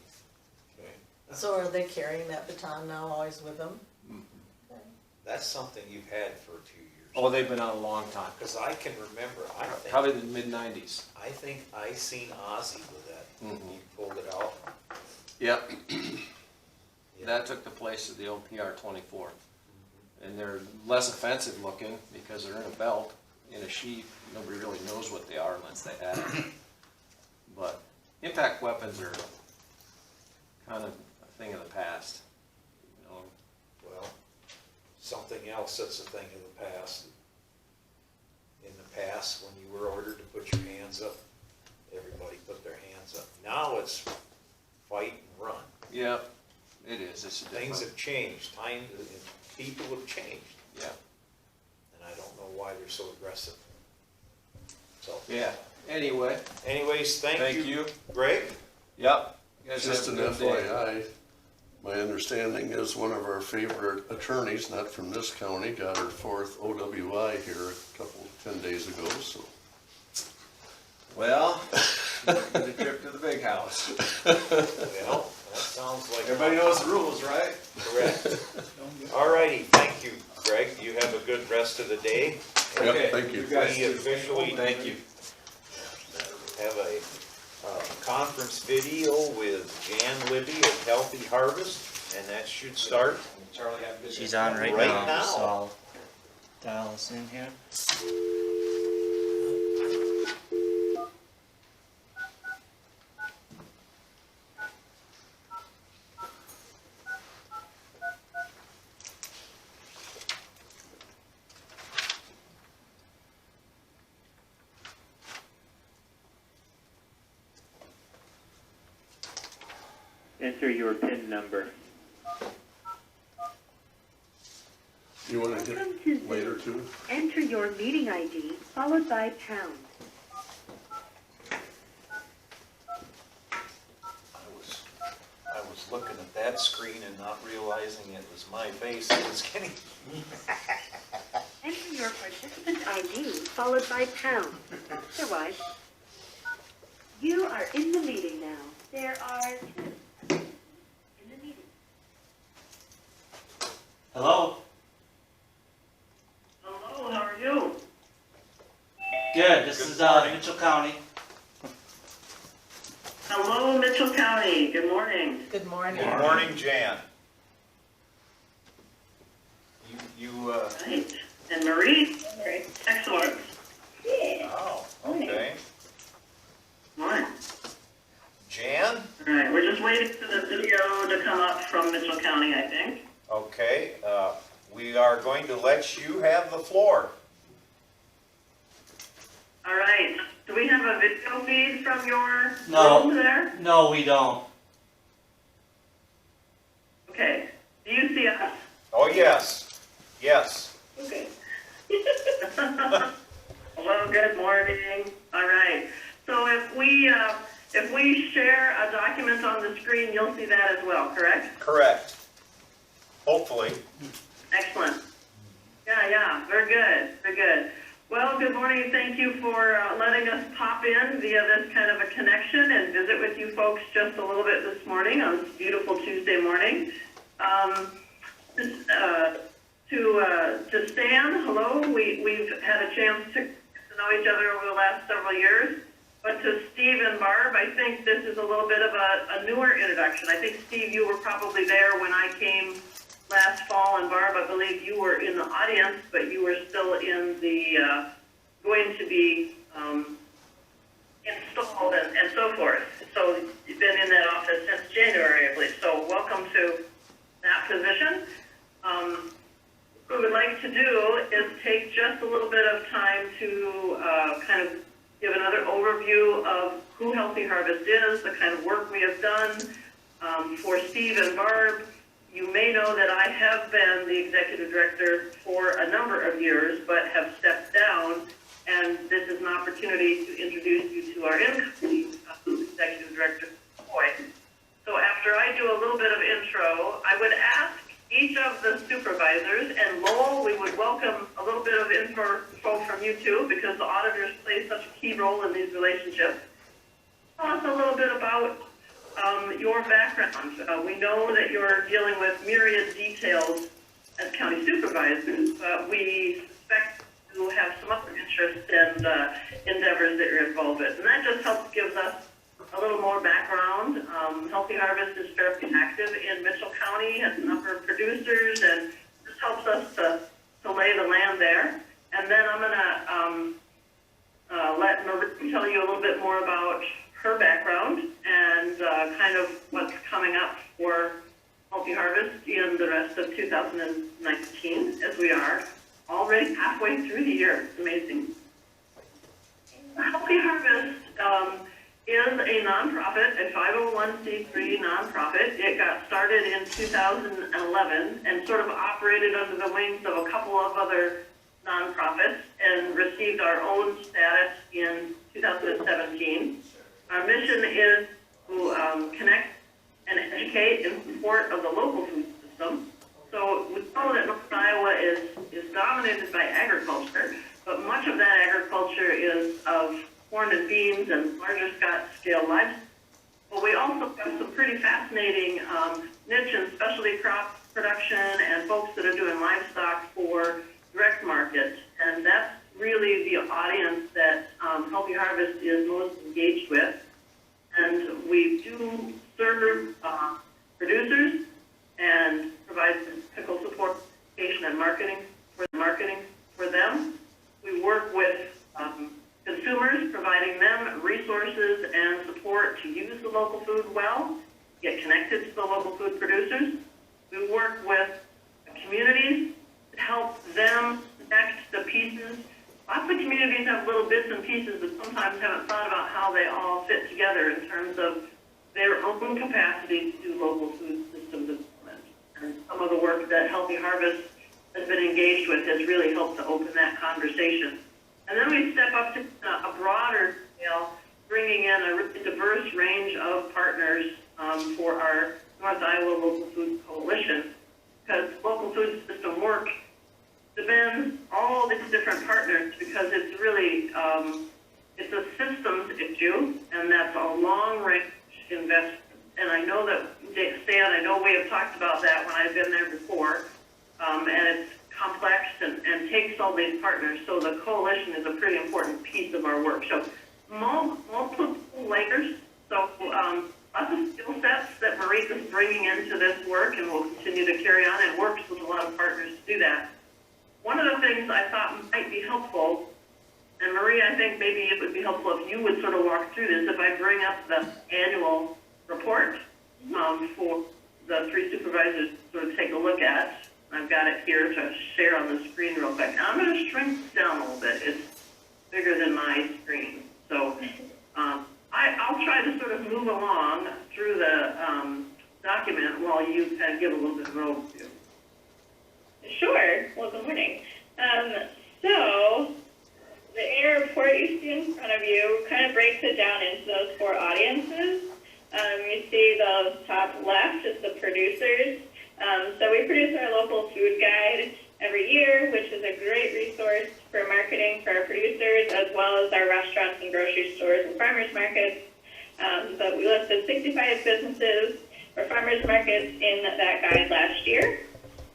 okay, So are they carrying that baton now always with them? Okay. that's something you've had for 2 years. Oh, they've been out a long time. Because I can remember, Probably the mid-90s. I think I seen Ozzy with that. Mhm. He pulled it out. Yep. Yeah. That took the place of the old PR-24. And they're less offensive looking because they're in a belt, in a sheath. Nobody really knows what they are unless they have them. But impact weapons are kind of a thing of the past. You know, Well, something else that's a thing of the past. In the past, when you were ordered to put your hands up, everybody put their hands up. Now it's fight and run. yeah, it is. It's a Things different. have changed, times, people have changed, Yeah. and I don't know why they're so aggressive. So, Yeah. Anyway, anyways, thank thank you, you. Greg. Yep. You guys just have an a good day. FYI, my understanding is one of our favorite attorneys, not from this county, got her 4th OWI here a 10 days ago, so. Well, get a trip to the big house. Well, that sounds like. Everybody knows the rules, right? Correct. All righty, thank you, Greg. You have a good rest of the day. Yep, Okay, thank you. guys We too. officially Thank you. have a conference video with Jan Libby of Healthy Harvest, and that should start. Charlie, have a good She's day. on right Right now, now. so I'll dial us in here. Enter your PIN number. You wanna Welcome to hit later too? Enter your meeting ID followed by pound. I was looking at that screen and not realizing it was my face that was getting. Enter your participant ID followed by pound. Otherwise, you are in the meeting now. There are two in the meeting. Hello? Hello, how are you? Good, this is Mitchell County. Hello, Mitchell County. Good morning. Good morning. Good morning, Jan. You, Right. And Marie? Great. Excellent. oh, okay. Morning. Jan? All right, we're just waiting for the video to come up from Mitchell County, I think. Okay, we are going to let you have the floor. All right. Do we have a video feed from your No. room there? No, we don't. Okay. Do you see us? Oh, yes, yes. Okay. Hello, good morning. All right. So if we share a document on the screen, you'll see that as well, correct? Correct. Hopefully. Excellent. Yeah, very good, very good. Well, good morning. Thank you for letting us pop in via this kind of a connection and visit with you folks just a little bit this morning on this beautiful Tuesday morning. To Stan, hello. We've had a chance to know each other over the last several years. But to Steve and Barb, I think this is a little bit of a newer introduction. I think, Steve, you were probably there when I came last fall, and Barb, I believe you were in the audience, but you were still in the, going to be installed and so forth. So you've been in that office since January, I believe. So welcome to that position. What we would like to do is take just a little bit of time to kind of give another overview of who Healthy Harvest is, the kind of work we have done. For Steve and Barb, you may know that I have been the executive director for a number of years, but have stepped down, and this is an opportunity to introduce you to our incoming executive director, Boyd. So after I do a little bit of intro, I would ask each of the supervisors, and Lowell, we would welcome a little bit of info from you too, because the auditors play such a key role in these relationships. Tell us a little bit about your background. We know that you're dealing with myriad details as county supervisors, but we suspect you have some other interests and endeavors that you're involved with. And that just helps gives us a little more background. Healthy Harvest is fairly active in Mitchell County, has a number of producers, and this helps us to lay the land there. And then I'm going to let Marie tell you a little bit more about her background and kind of what's coming up for Healthy Harvest in the rest of 2019, as we are already halfway through the year. It's amazing. Healthy Harvest is a nonprofit, a 501c3 nonprofit. It got started in 2011 and sort of operated under the wings of a couple of other nonprofits and received our own status in 2017. Our mission is to connect and educate in support of the local food system. So we know that North Iowa is dominated by agriculture, but much of that agriculture is of corn and beans and larger scale livestock. But we also have some pretty fascinating niche and specialty crop production and folks that are doing livestock for direct market. And that's really the audience that Healthy Harvest is most engaged with. And we do serve producers and provide technical support, education, and marketing for them. We work with consumers, providing them resources and support to use the local food well, get connected to the local food producers. We work with communities to help them connect the pieces. Lots of communities have little bits and pieces that sometimes haven't thought about how they all fit together in terms of their own capacity to do local food system development. And some of the work that Healthy Harvest has been engaged with has really helped to open that conversation. And then we step up to a broader scale, bringing in a really diverse range of partners for our North Iowa Local Food Coalition, because local food system work demands all these different partners, because it's really, it's a systems issue, and that's a long-range investment. And I know that, Stan, I know we have talked about that when I've been there before, and it's complex and takes all these partners, so the coalition is a pretty important piece of our work. So multiple layers, so lots of skill sets that Marika's bringing into this work and will continue to carry on, and works with a lot of partners to do that. One of the things I thought might be helpful, and Marie, I think maybe it would be helpful if you would sort of walk through this, if I bring up the annual report for the three supervisors to sort of take a look at. I've got it here to share on the screen real quick. Now I'm going to shrink this down a little bit. It's bigger than my screen. So I'll try to sort of move along through the document while you kind of give a little bit of an overview. Sure. Well, good morning. So the annual report you see in front of you kind of breaks it down into those four audiences. You see the top left is the producers. So we produce our local food guide every year, which is a great resource for marketing for our producers, as well as our restaurants and grocery stores and farmers markets. So we listed 65 businesses or farmers markets in that guide last year.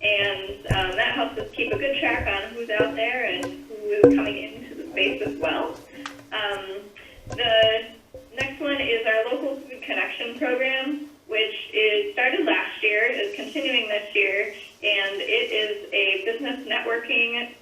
And that helps us keep a good track on who's out there and who is coming into the space as well. The next one is our Local Food Connection program, which is started last year, is continuing this year, and it is a business networking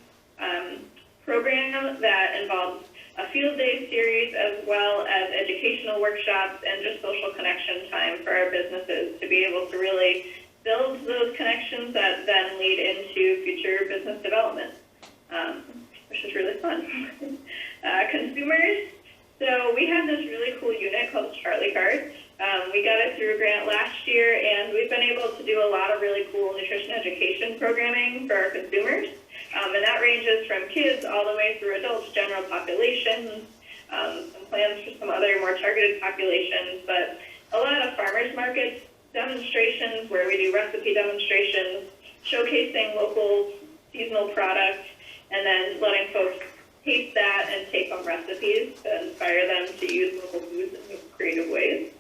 program that involves a field day series as well as educational workshops and just social connection time for our businesses to be able to really build those connections that then lead into future business development, which is really fun. Consumers, so we have this really cool unit called Charlie Card. We got it through a grant last year, and we've been able to do a lot of really cool nutrition education programming for our consumers. And that ranges from kids all the way through adults, general populations, some plans for some other more targeted populations, but a lot of farmers markets, demonstrations where we do recipe demonstrations, showcasing local seasonal products, and then letting folks taste that and take home recipes to inspire them to use local foods in new creative ways.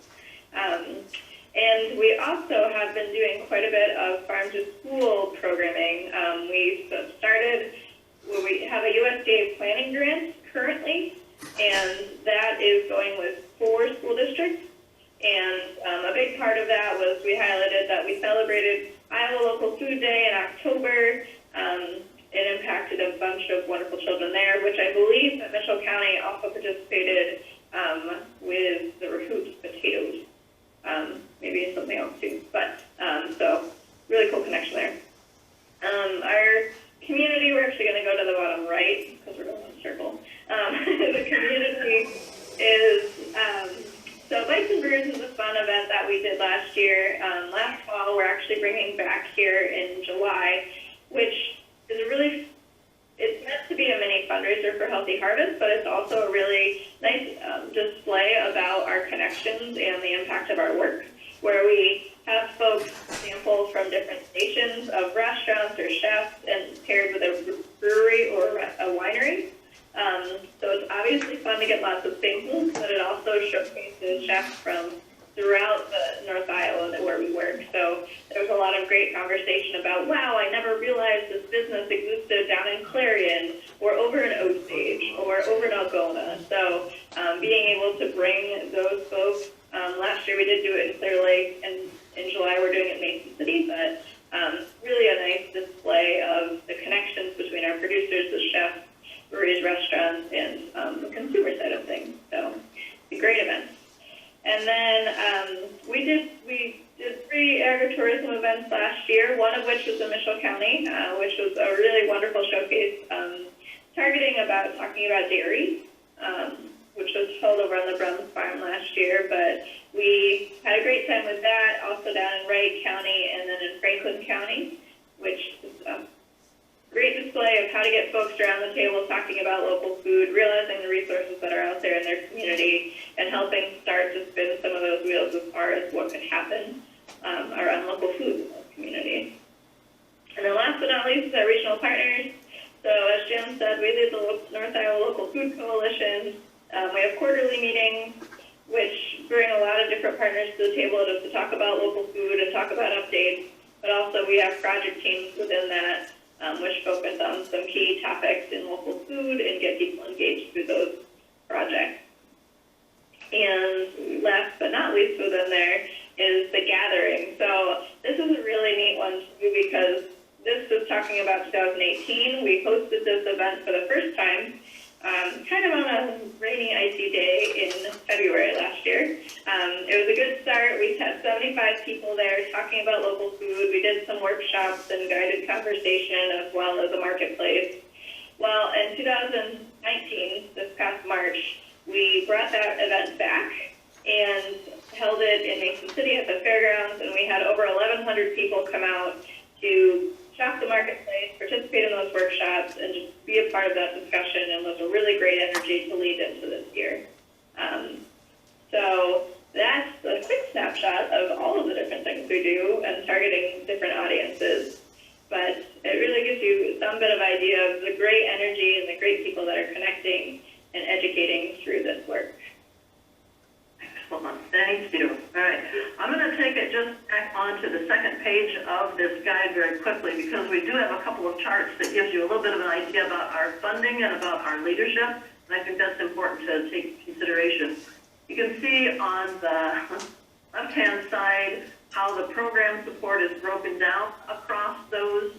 And we also have been doing quite a bit of farm to school programming. We started, we have a USDA planning grant currently, and that is going with 4 school districts. And a big part of that was we highlighted that we celebrated Iowa Local Food Day in October. It impacted a bunch of wonderful children there, which I believe that Mitchell County also participated with the Hoops potatoes. Maybe something else too, but so really cool connection there. Our community, we're actually going to go to the bottom right because we're going in a circle. The community is, so Bites and Brews is a fun event that we did last year. Last fall, we're actually bringing back here in July, which is a really, it's meant to be a mini fundraiser for Healthy Harvest, but it's also a really nice display about our connections and the impact of our work, where we have folks sample from different stations of restaurants or chefs and paired with a brewery or a winery. So it's obviously fun to get lots of samples, but it also showcases chefs from throughout the North Iowa where we work. So there was a lot of great conversation about, wow, I never realized this business existed down in Clarion or over in Osage or over in Algona. So being able to bring those folks celebrities, restaurants, and the consumer side of things. So, a great event. And then we did 3 agritourism events last year, one of which was in Mitchell County, which was a really wonderful showcase talking about dairy, which was held over on the Bruns farm last year. But we had a great time with that, also down in Wright County and then in Franklin County, which is a great display of how to get folks around the table talking about local food, realizing the resources that are out there in their community, and helping start to spin some of those wheels as far as what could happen around local food in those communities. And then last but not least is our regional partners. So as Jim said, we lead the North Iowa Local Food Coalition. We have quarterly meetings, which bring a lot of different partners to the table to talk about local food and talk about updates. But also we have project teams within that, which focus on some key topics in local food and get people engaged through those projects. And last but not least within there is the gathering. So this is a really neat one to do because this is talking about 2018. We hosted this event for the first time, kind of on a rainy, icy day in February last year. It was a good start. We had 75 people there talking about local food. We did some workshops and guided conversation as well as a marketplace. Well, in 2019, this past March, we brought that event back and held it in Mason City at the fairgrounds, and we had over 1,100 people come out to shop the marketplace, participate in those workshops, and just be a part of that discussion, and was a really great energy to lead into this year. So that's a quick snapshot of all of the different things we do and targeting different audiences. But it really gives you some bit of idea of the great energy and the great people that are connecting and educating through this work. Excellent, thank you. All right, I'm going to take it just back onto the second page of this guide very quickly because we do have a couple of charts that gives you a little bit of an idea about our funding and about our leadership, and I think that's important to take into consideration. You can see on the left-hand side how the program support is broken down across those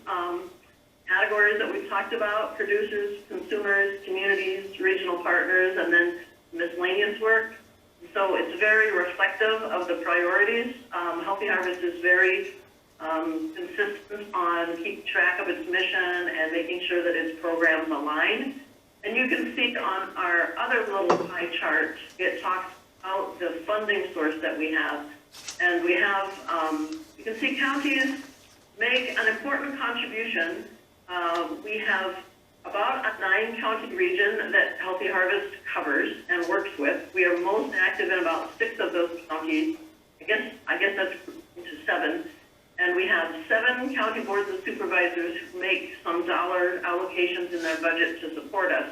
categories that we've talked about: producers, consumers, communities, regional partners, and then miscellaneous work. So it's very reflective of the priorities. Healthy Harvest is very consistent on keeping track of its mission and making sure that its programs align. And you can see on our other little pie chart, it talks about the funding source that we have. And we have, you can see counties make an important contribution. We have about a 9-county region that Healthy Harvest covers and works with. We are most active in about 6 of those counties. I guess that's into 7. And we have 7 county boards of supervisors who make some dollar allocations in their budget to support us.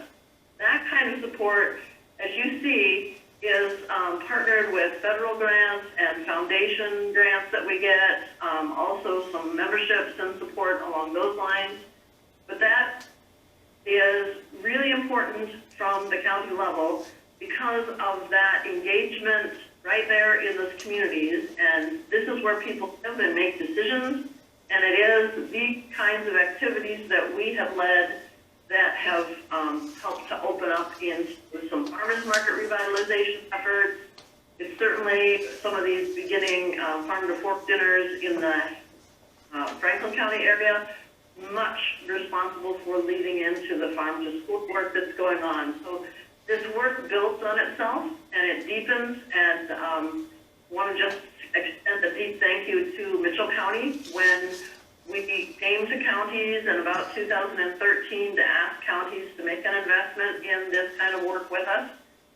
That kind of support, as you see, is partnered with federal grants and foundation grants that we get, also some memberships and support along those lines. But that is really important from the county level because of that engagement right there in those communities. And this is where people live and make decisions. And it is the kinds of activities that we have led that have helped to open up into some farmers market revitalization efforts. It's certainly some of these beginning farm to fork dinners in the Franklin County area, much responsible for leading into the farm to school work that's going on. So this work builds on itself and it deepens, and want to just extend a deep thank you to Mitchell County when we came to counties in about 2013 to ask counties to make an investment in this kind of work with us.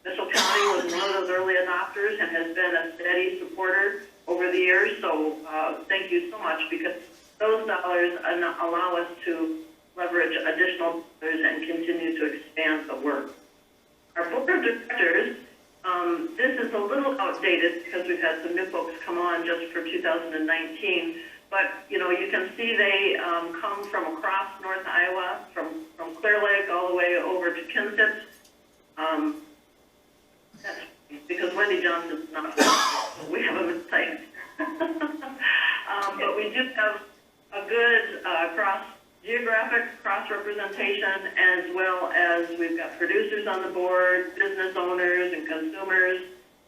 Mitchell County was one of those early adopters and has been a steady supporter over the years. So thank you so much, because those dollars allow us to leverage additional dollars and continue to expand the work. Our board of directors, this is a little outdated because we've had some new folks come on just for 2019. But, you know, you can see they come from across North Iowa, from Clear Lake all the way over to Kinsett. That's because Wendy Johnson's not here. We have a mistake. But we do have a good geographic cross-representation, as well as we've got producers on the board, business owners and consumers,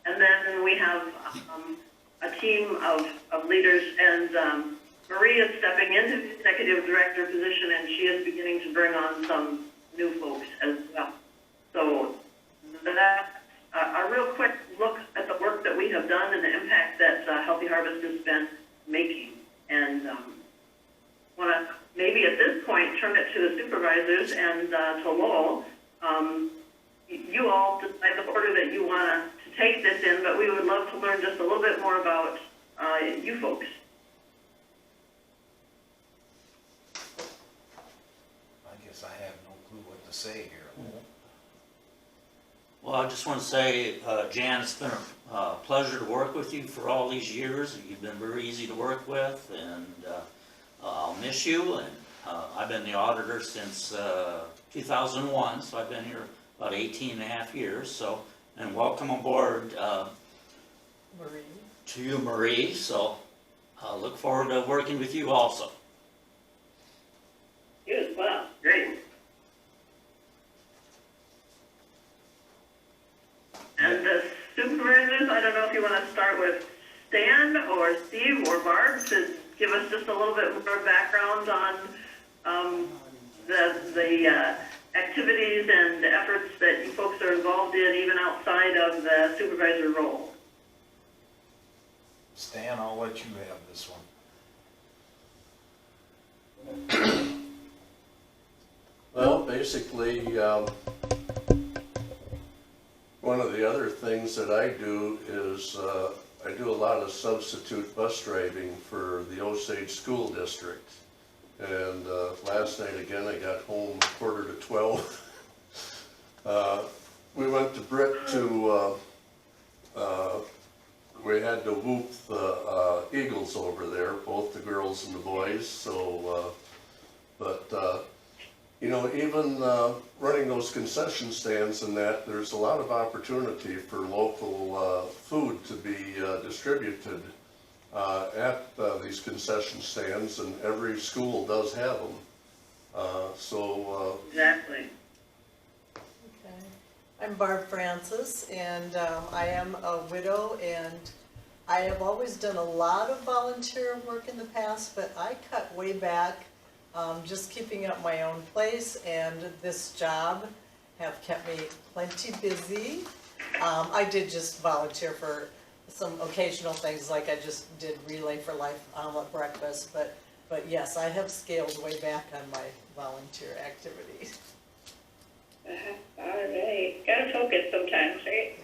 and then we have a team of leaders, and Marie is stepping into the executive director position, and she is beginning to bring on some new folks as well. So that's a real quick look at the work that we have done and the impact that Healthy Harvest has been making. And want to maybe at this point turn it to the supervisors and to Lowell. You all decide the order that you want to take this in, but we would love to learn just a little bit more about you folks. I guess I have no clue what to say here. Well, I just want to say, Jan, it's been a pleasure to work with you for all these years. You've been very easy to work with, and I'll miss you. And I've been the auditor since 2001, so I've been here about 18 and a half years. So, and welcome aboard Marie. to you, Marie. So I look forward to working with you also. You as well. Great. And the supervisors, I don't know if you want to start with Stan or Steve or Barb to give us just a little bit more background on the activities and efforts that you folks are involved in, even outside of the supervisor role. Stan, I'll let you have this one. Well, basically, one of the other things that I do is I do a lot of substitute bus driving for the Osage School District. And last night again, I got home 11:45. We went to Britt to, we had to whoop the Eagles over there, both the girls and the boys. So, you know, even running those concession stands and that, there's a lot of opportunity for local food to be distributed at these concession stands, and every school does have them. Exactly. Okay. I'm Barb Francis, and I am a widow, and I have always done a lot of volunteer work in the past, but I cut way back, just keeping up my own place, and this job have kept me plenty busy. I did just volunteer for some occasional things, like I just did Relay for Life omelet breakfast, but yes, I have scaled way back on my volunteer activities. All right, gotta focus sometimes, right?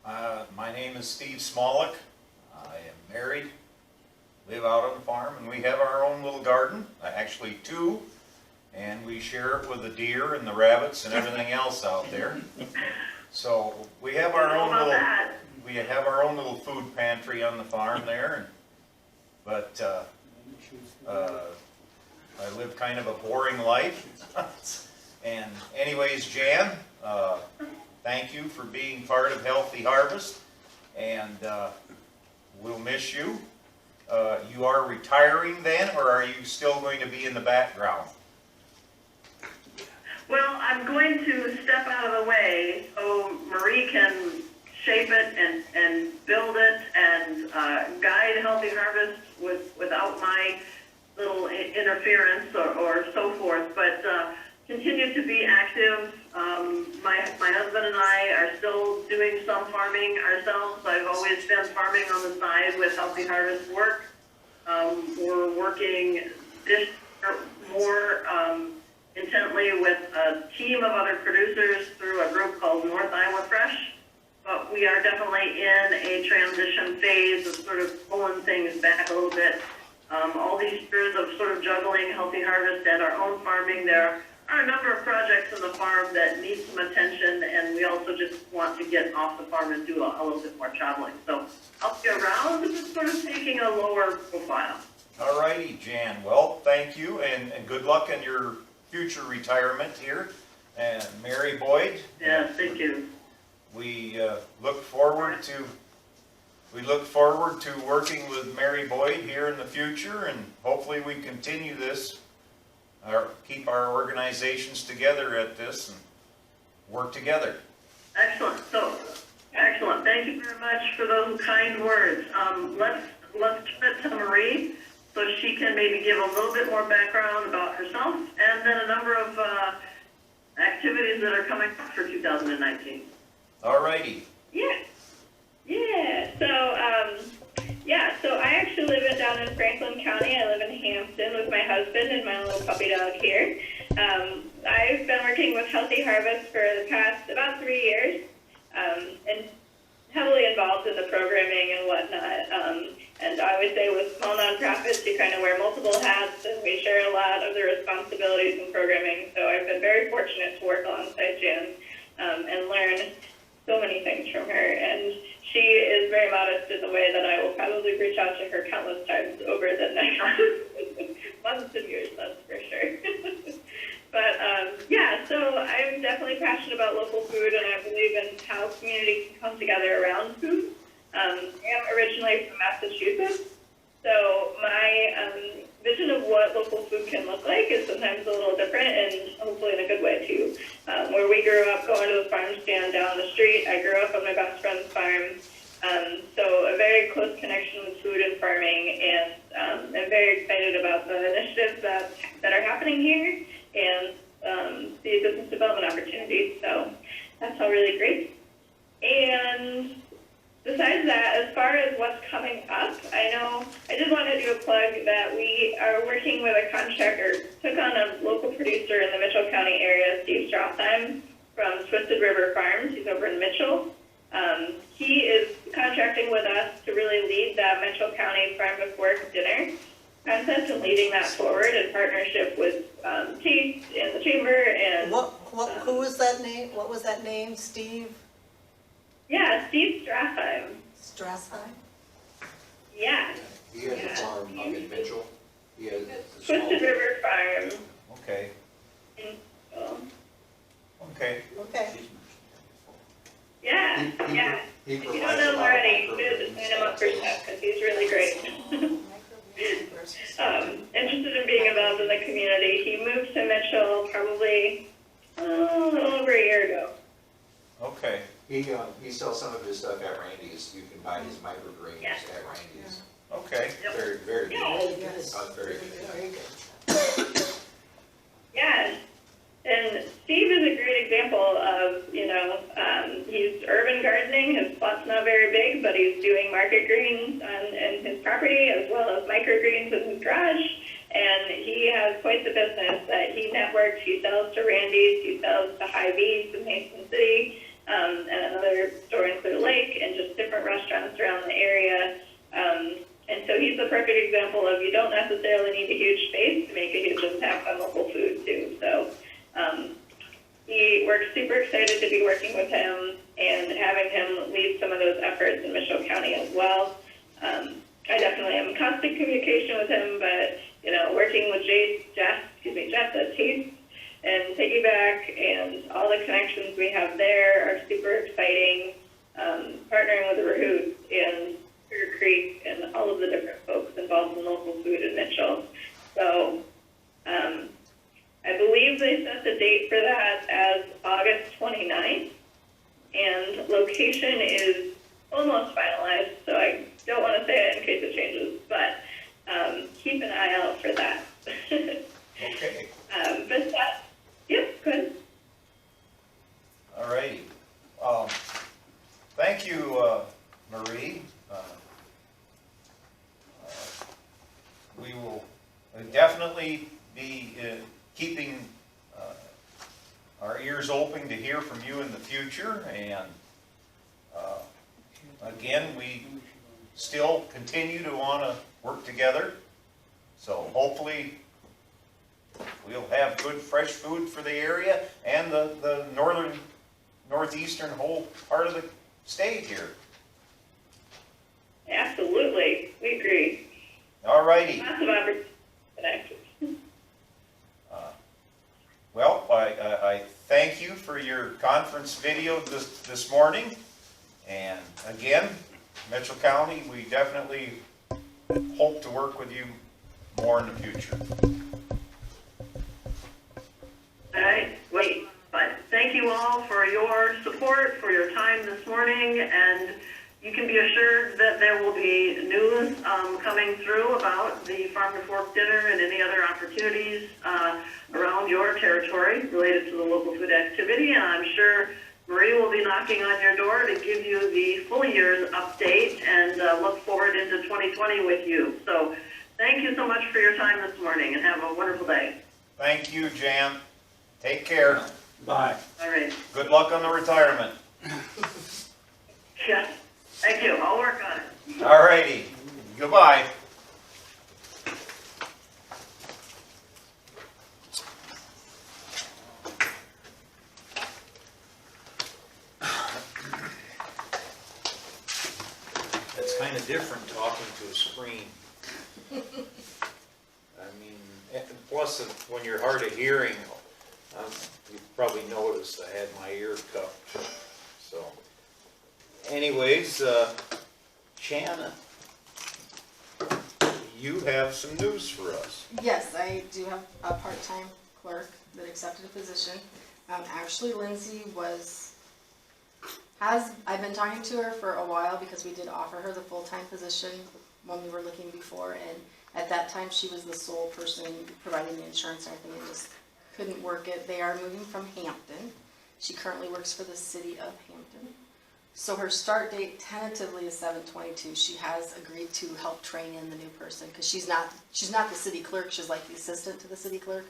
Yeah. My name is Steve Smollick. I am married, live out on the farm, and we have our own little garden, actually two, and we share it with the deer and the rabbits and everything else out there. So we have our own little food pantry on the farm there, but I live kind of a boring life. And anyways, Jan, thank you for being part of Healthy Harvest, and we'll miss you. You are retiring then, or are you still going to be in the background? Well, I'm going to step out of the way so Marie can shape it and build it and guide Healthy Harvest without my little interference or so forth, but continue to be active. My husband and I are still doing some farming ourselves. I've always been farming on the side with Healthy Harvest work. We're working this year more intently with a team of other producers through a group called North Iowa Fresh. But we are definitely in a transition phase of sort of pulling things back a little bit. All these years of sort of juggling Healthy Harvest and our own farming, there are a number of projects on the farm that need some attention, and we also just want to get off the farm and do a little bit more traveling. So I'll be around, but just sort of taking a lower profile. All righty, Jan. Well, thank you, and good luck in your future retirement here. And Mary Boyd. Yeah, thank you. We look forward to working with Mary Boyd here in the future, and hopefully we continue this keep our organizations together at this and work together. Excellent, so, excellent, thank you very much for those kind words. Let's turn it to Marie, so she can maybe give a little bit more background about herself, and then a number of activities that are coming up for 2019. All righty. So I actually live down in Franklin County. I live in Hampton with my husband and my little puppy dog here. I've been working with Healthy Harvest for the past about 3 years, and heavily involved in the programming and whatnot. And I would say with small nonprofits, you kind of wear multiple hats, and we share a lot of the responsibilities in programming. So I've been very fortunate to work alongside Jan and learn so many things from her. And she is very modest in the way that I will probably reach out to her countless times over the next months and years, that's for sure. But so I'm definitely passionate about local food, and I believe in how communities can come together around food. I'm originally from Massachusetts, so my vision of what local food can look like is sometimes a little different, and hopefully in a good way too. Where we grew up going to the farm stand down the street, I grew up on my best friend's farm, so a very close connection with food and farming, and I'm very excited about the initiatives that are happening here, and the business development opportunities, so that's all really great. And besides that, as far as what's coming up, I did want to do a plug that we are working with a contractor, took on a local producer in the Mitchell County area, Steve Strassheim from Twisted River Farms. He's over in Mitchell. He is contracting with us to really lead that Mitchell County Farm to Fork dinner concept and leading that forward in partnership with Taste and the Chamber. And who was that name? What was that name? Steve? Yeah, Steve Strassheim. Strassheim? Yeah. He has a farm up in Mitchell. He has a Twisted River Farm. Okay. Okay. Okay. Yeah. He If you don't provides know a him lot of already, you should sign him up for stuff because he's really great. Interested in being involved in the community. He moved to Mitchell probably a little over a year ago. Okay. He sells some of his stuff at Randy's. You can buy his microgreens Yeah. at Randy's. Okay. Very, very good. Yeah. Very good. Very good. Yeah. And Steve is a great example of, he's urban gardening. His plot's not very big, but he's doing market greens in his property as well as microgreens in his garage. And he has quite the business that he networks. He sells to Randy's, he sells to Hy-Vee's in Mason City, and another store in Clear Lake, and just different restaurants around the area. And so he's the perfect example of you don't necessarily need a huge space to make a huge impact on local food too. So we're super excited to be working with him and having him lead some of those efforts in Mitchell County as well. I definitely am in constant communication with him, but working with Jess at Taste and Piggyback and all the connections we have there are super exciting. Partnering with the Rahoots and Sugar Creek and all of the different folks involved in local food in Mitchell. So I believe they set the date for that as August 29th, and location is almost finalized, so I don't want to say it in case it changes, but keep an eye out for that. Okay. But that, yep, good. All righty. Thank you, Marie. We will definitely be keeping our ears open to hear from you in the future, and again, we still continue to want to work together, so hopefully we'll have good fresh food for the area and the northeastern whole part of the state here. Absolutely, we agree. All righty. Lots of opportunities. Well, I thank you for your conference video this morning. And again, Mitchell County, we definitely hope to work with you more in the future. support, for your time this morning, and you can be assured that there will be news coming through about the Farm to Fork dinner and any other opportunities around your territory related to the local food activity. And I'm sure Marie will be knocking on your door to give you the full year's update and look forward into 2020 with you. So thank you so much for your time this morning, and have a wonderful day. Thank you, Jan. Take care. Bye. All right. Good luck on the retirement. Yes. Thank you. I'll work on it. All righty. Goodbye. It's kind of different talking to a screen. I mean, and plus, when you're hard of hearing, you probably noticed I had my ear cupped, so. Anyways, Shanna, you have some news for us. Yes, I do have a part-time clerk that accepted a position. Actually, Lindsay I've been talking to her for a while because we did offer her the full-time position when we were looking before, and at that time she was the sole person providing the insurance and everything, and just couldn't work it. They are moving from Hampton. She currently works for the city of Hampton. So her start date tentatively is 7/22. She has agreed to help train in the new person because she's not the city clerk. She's like the assistant to the city clerk.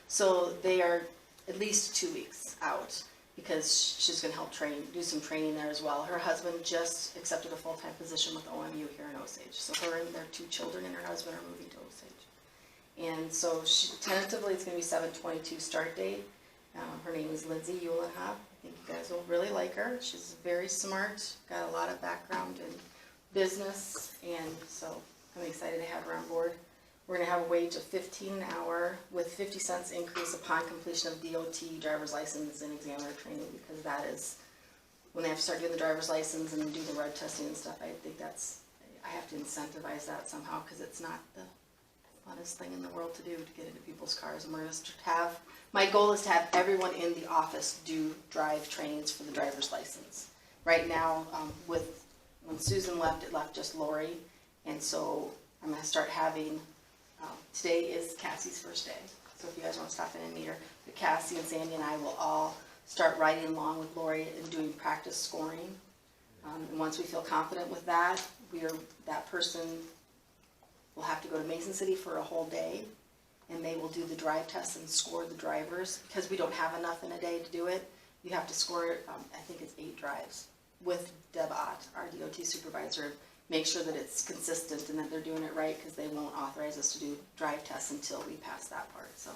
So they are at least 2 weeks out because she's going to help do some training there as well. Her husband just accepted a full-time position with OMU here in Osage. So her and their 2 children and her husband are moving to Osage. And so tentatively it's going to be 7/22 start date. Her name is Lindsay Eulenhop. I think you guys will really like her. She's very smart, got a lot of background in business, and so I'm excited to have her on board. We're going to have a wage of $15 an hour with 50 cents increase upon completion of DOT driver's license and examiner training, because that is when they have to start doing the driver's license and do the road testing and stuff. I think I have to incentivize that somehow because it's not the funnest thing in the world to do to get into people's cars. And we're going to have, my goal is to have everyone in the office do drive trainings for the driver's license. Right now, when Susan left, it left just Lori, and so I'm going to start having, today is Cassie's first day, so if you guys want to stop in and meet her, but Cassie and Sandy and I will all start riding along with Lori and doing practice scoring. And once we feel confident with that, that person will have to go to Mason City for a whole day, and they will do the drive tests and score the drivers. Because we don't have enough in a day to do it, you have to score, I think it's 8 drives, with Deb Ott, our DOT supervisor, make sure that it's consistent and that they're doing it right, because they won't authorize us to do drive tests until we pass that part. So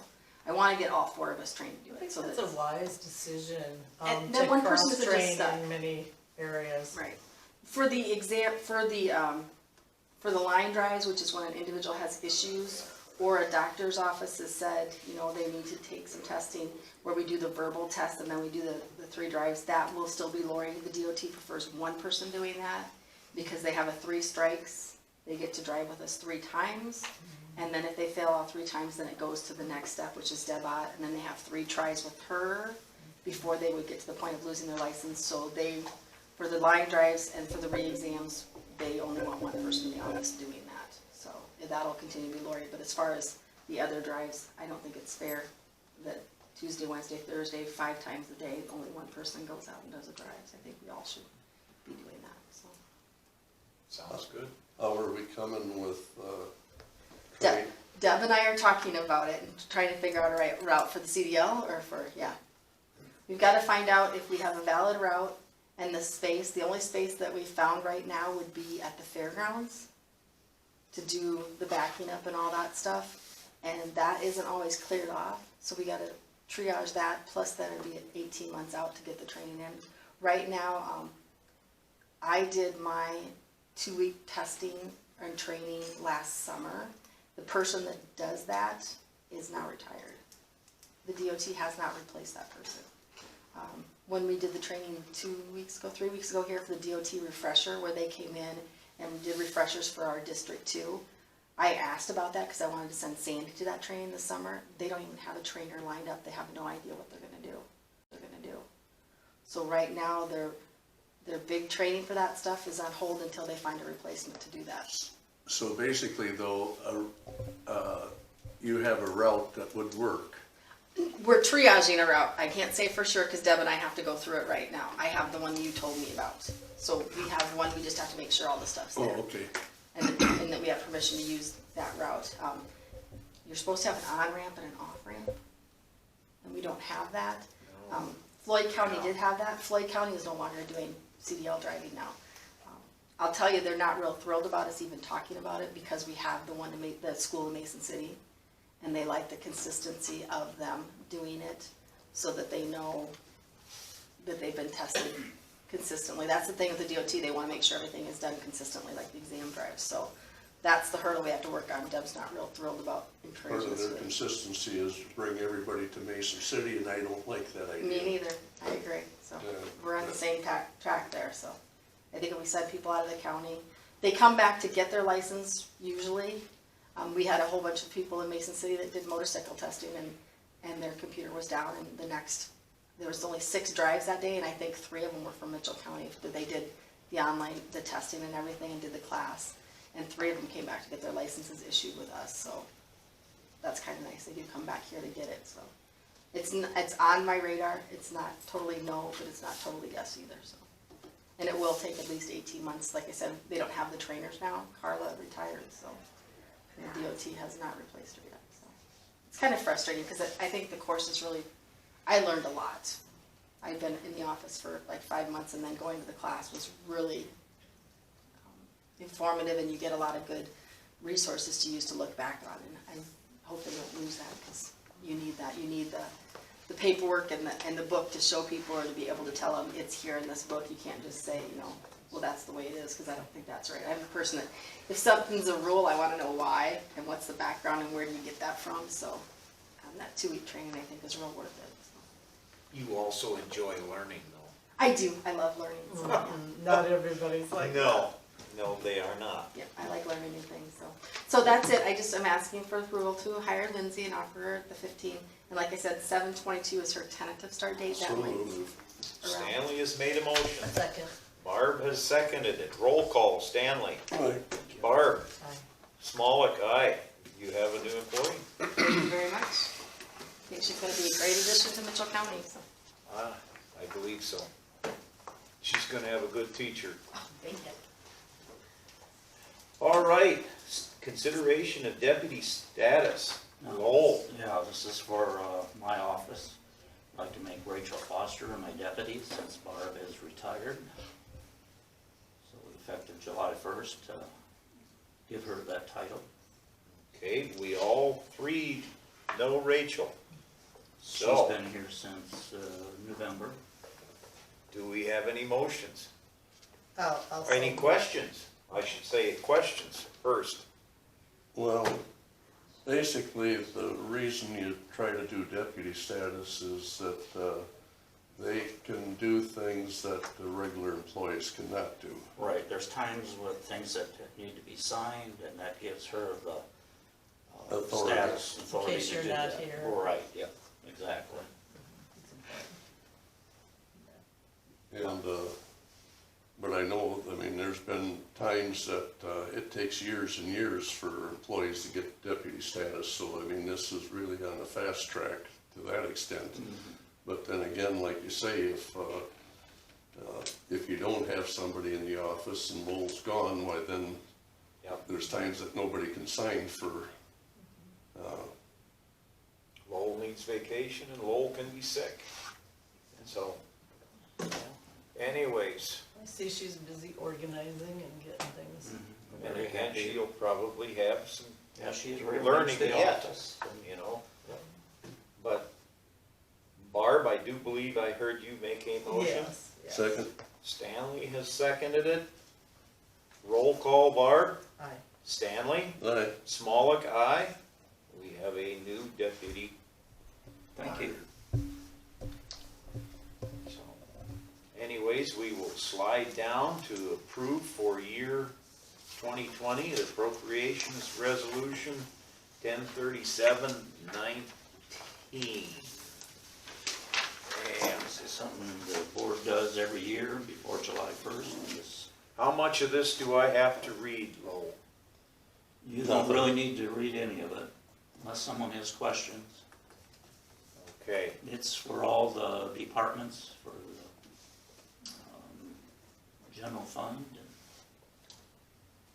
I want to get all 4 of us trained to do it. I think so that's a wise decision and to that one person doesn't just cross-train suck. in many areas. Right. For the exam, for the line drives, which is when an individual has issues, or a doctor's office has said, they need to take some testing, where we do the verbal test and then we do the 3 drives, that will still be Lori. The DOT prefers one person doing that because they have a 3 strikes. They get to drive with us 3 times. And then if they fail all 3 times, then it goes to the next step, which is Deb Ott, and then they have 3 tries with her before they would get to the point of losing their license. So for the line drives and for the re-exams, they only want one person in the office doing that. So that'll continue to be Lori. But as far as the other drives, I don't think it's fair that Tuesday, Wednesday, Thursday, 5 times a day, only one person goes out and does the drives. I think we all should be doing that. So. Sounds good. How are we coming with Deb and I are talking about it and trying to figure out a right route for the CDL or we've got to find out if we have a valid route and the only space that we found right now would be at the fairgrounds to do the backing up and all that stuff, and that isn't always cleared off, so we got to triage that, plus then it'd be 18 months out to get the training in. Right now, I did my 2-week testing and training last summer. The person that does that is now retired. The DOT has not replaced that person. When we did the training 3 weeks ago here for the DOT refresher, where they came in and did refreshers for our District 2, I asked about that because I wanted to send Sandy to that training this summer. They don't even have a trainer lined up. They have no idea what they're going to do. So right now, their big training for that stuff is on hold until they find a replacement to do that. So basically though, you have a route that would work. We're triaging a route. I can't say for sure because Deb and I have to go through it right now. I have the one you told me about. So we have one, we just have to make sure all the stuff's Oh, there. okay. And that we have permission to use that route. You're supposed to have an on-ramp and an off-ramp, and we don't have that. Floyd County did have that. Floyd County is no longer doing CDL driving now. I'll tell you, they're not real thrilled about us even talking about it because we have the one to make the school in Mason City, and they like the consistency of them doing it so that they know that they've been tested consistently. That's the thing with the DOT, they want to make sure everything is done consistently, like the exam drives. So that's the hurdle we have to work on. Deb's not real thrilled about Part encouraging of us their with it. consistency is to bring everybody to Mason City, and I don't like that idea. Me neither, I agree. So Yeah. we're on the same track there, so. I think if we send people out of the county, they come back to get their license usually. We had a whole bunch of people in Mason City that did motorcycle testing and their computer was down, and there was only 6 drives that day, and I think 3 of them were from Mitchell County. They did the online, the testing and everything, and did the class, and 3 of them came back to get their licenses issued with us, so that's kind of nice. They do come back here to get it, so. It's on my radar. It's not totally no, but it's not totally yes either, so. And it will take at least 18 months. Like I said, they don't have the trainers now. Carla retired, so the DOT has not replaced her yet. So it's kind of frustrating because I think the course is really, I learned a lot. I've been in the office for like 5 months, and then going to the class was really informative, and you get a lot of good resources to use to look back on. And I hope they don't lose that because you need that. You need the paperwork and the book to show people, or to be able to tell them it's here in this book. You can't just say, well, that's the way it is, because I don't think that's right. I'm a person that, if something's a rule, I want to know why, and what's the background, and where do you get that from. So that 2-week training, I think, is real worth it. So. You also enjoy learning though. I do. I love learning. So, yeah. Not everybody's like that. No, they are not. Yeah, I like learning new things. So that's it. I'm asking for approval to hire Lindsay and offer her the 15. And like I said, 7/22 is her tentative start date. That So might moved. move around. Stanley has made a motion. A second. Barb has seconded it. Roll call, Stanley. Aye. Barb. Aye. Smolik, aye. You have a new employee? Thank you very much. I think she's going to be a great addition to Mitchell County. So. I believe so. She's gonna have a good teacher. Thank you. All right, consideration of deputy status. Lowell. Yeah, this is for my office. I'd like to make Rachel Foster my deputy since Barb is retired. So effective July 1st, give her that title. Okay, we all 3 know Rachel. She's So, been here since November. do we have any motions? I'll Or any second. questions? I should say questions first. Well, basically, the reason you try to do deputy status is that they can do things that the regular employees cannot do. Right, there's times with things that need to be signed, and that gives her the Authority. status, authority In case to you're do not that. here. Right, yeah, exactly. And, but I know, there's been times that it takes years and years for employees to get deputy status, so this is really on a fast track to that extent. But then again, like you say, if you don't have somebody in the office and Lowell's gone, why then there's times that nobody can sign for. Lowell needs vacation and Lowell can be sick. And so, anyways, I see she's busy organizing and getting things. and again, she'll probably have some Yeah, she's learning the yet, office. But Barb, I do believe I heard you make a motion. Yes. Second? Stanley has seconded it. Roll call, Barb. Aye. Stanley. Aye. Smolik, aye. We have a new deputy. Thank you. So, anyways, we will slide down to approve for year 2020, the appropriations resolution 1037-19. And This is something the board July 1st. How much of this do I have to read, Lowell? You don't really need to read any of it unless someone has questions. Okay, It's for all the departments, for the general fund.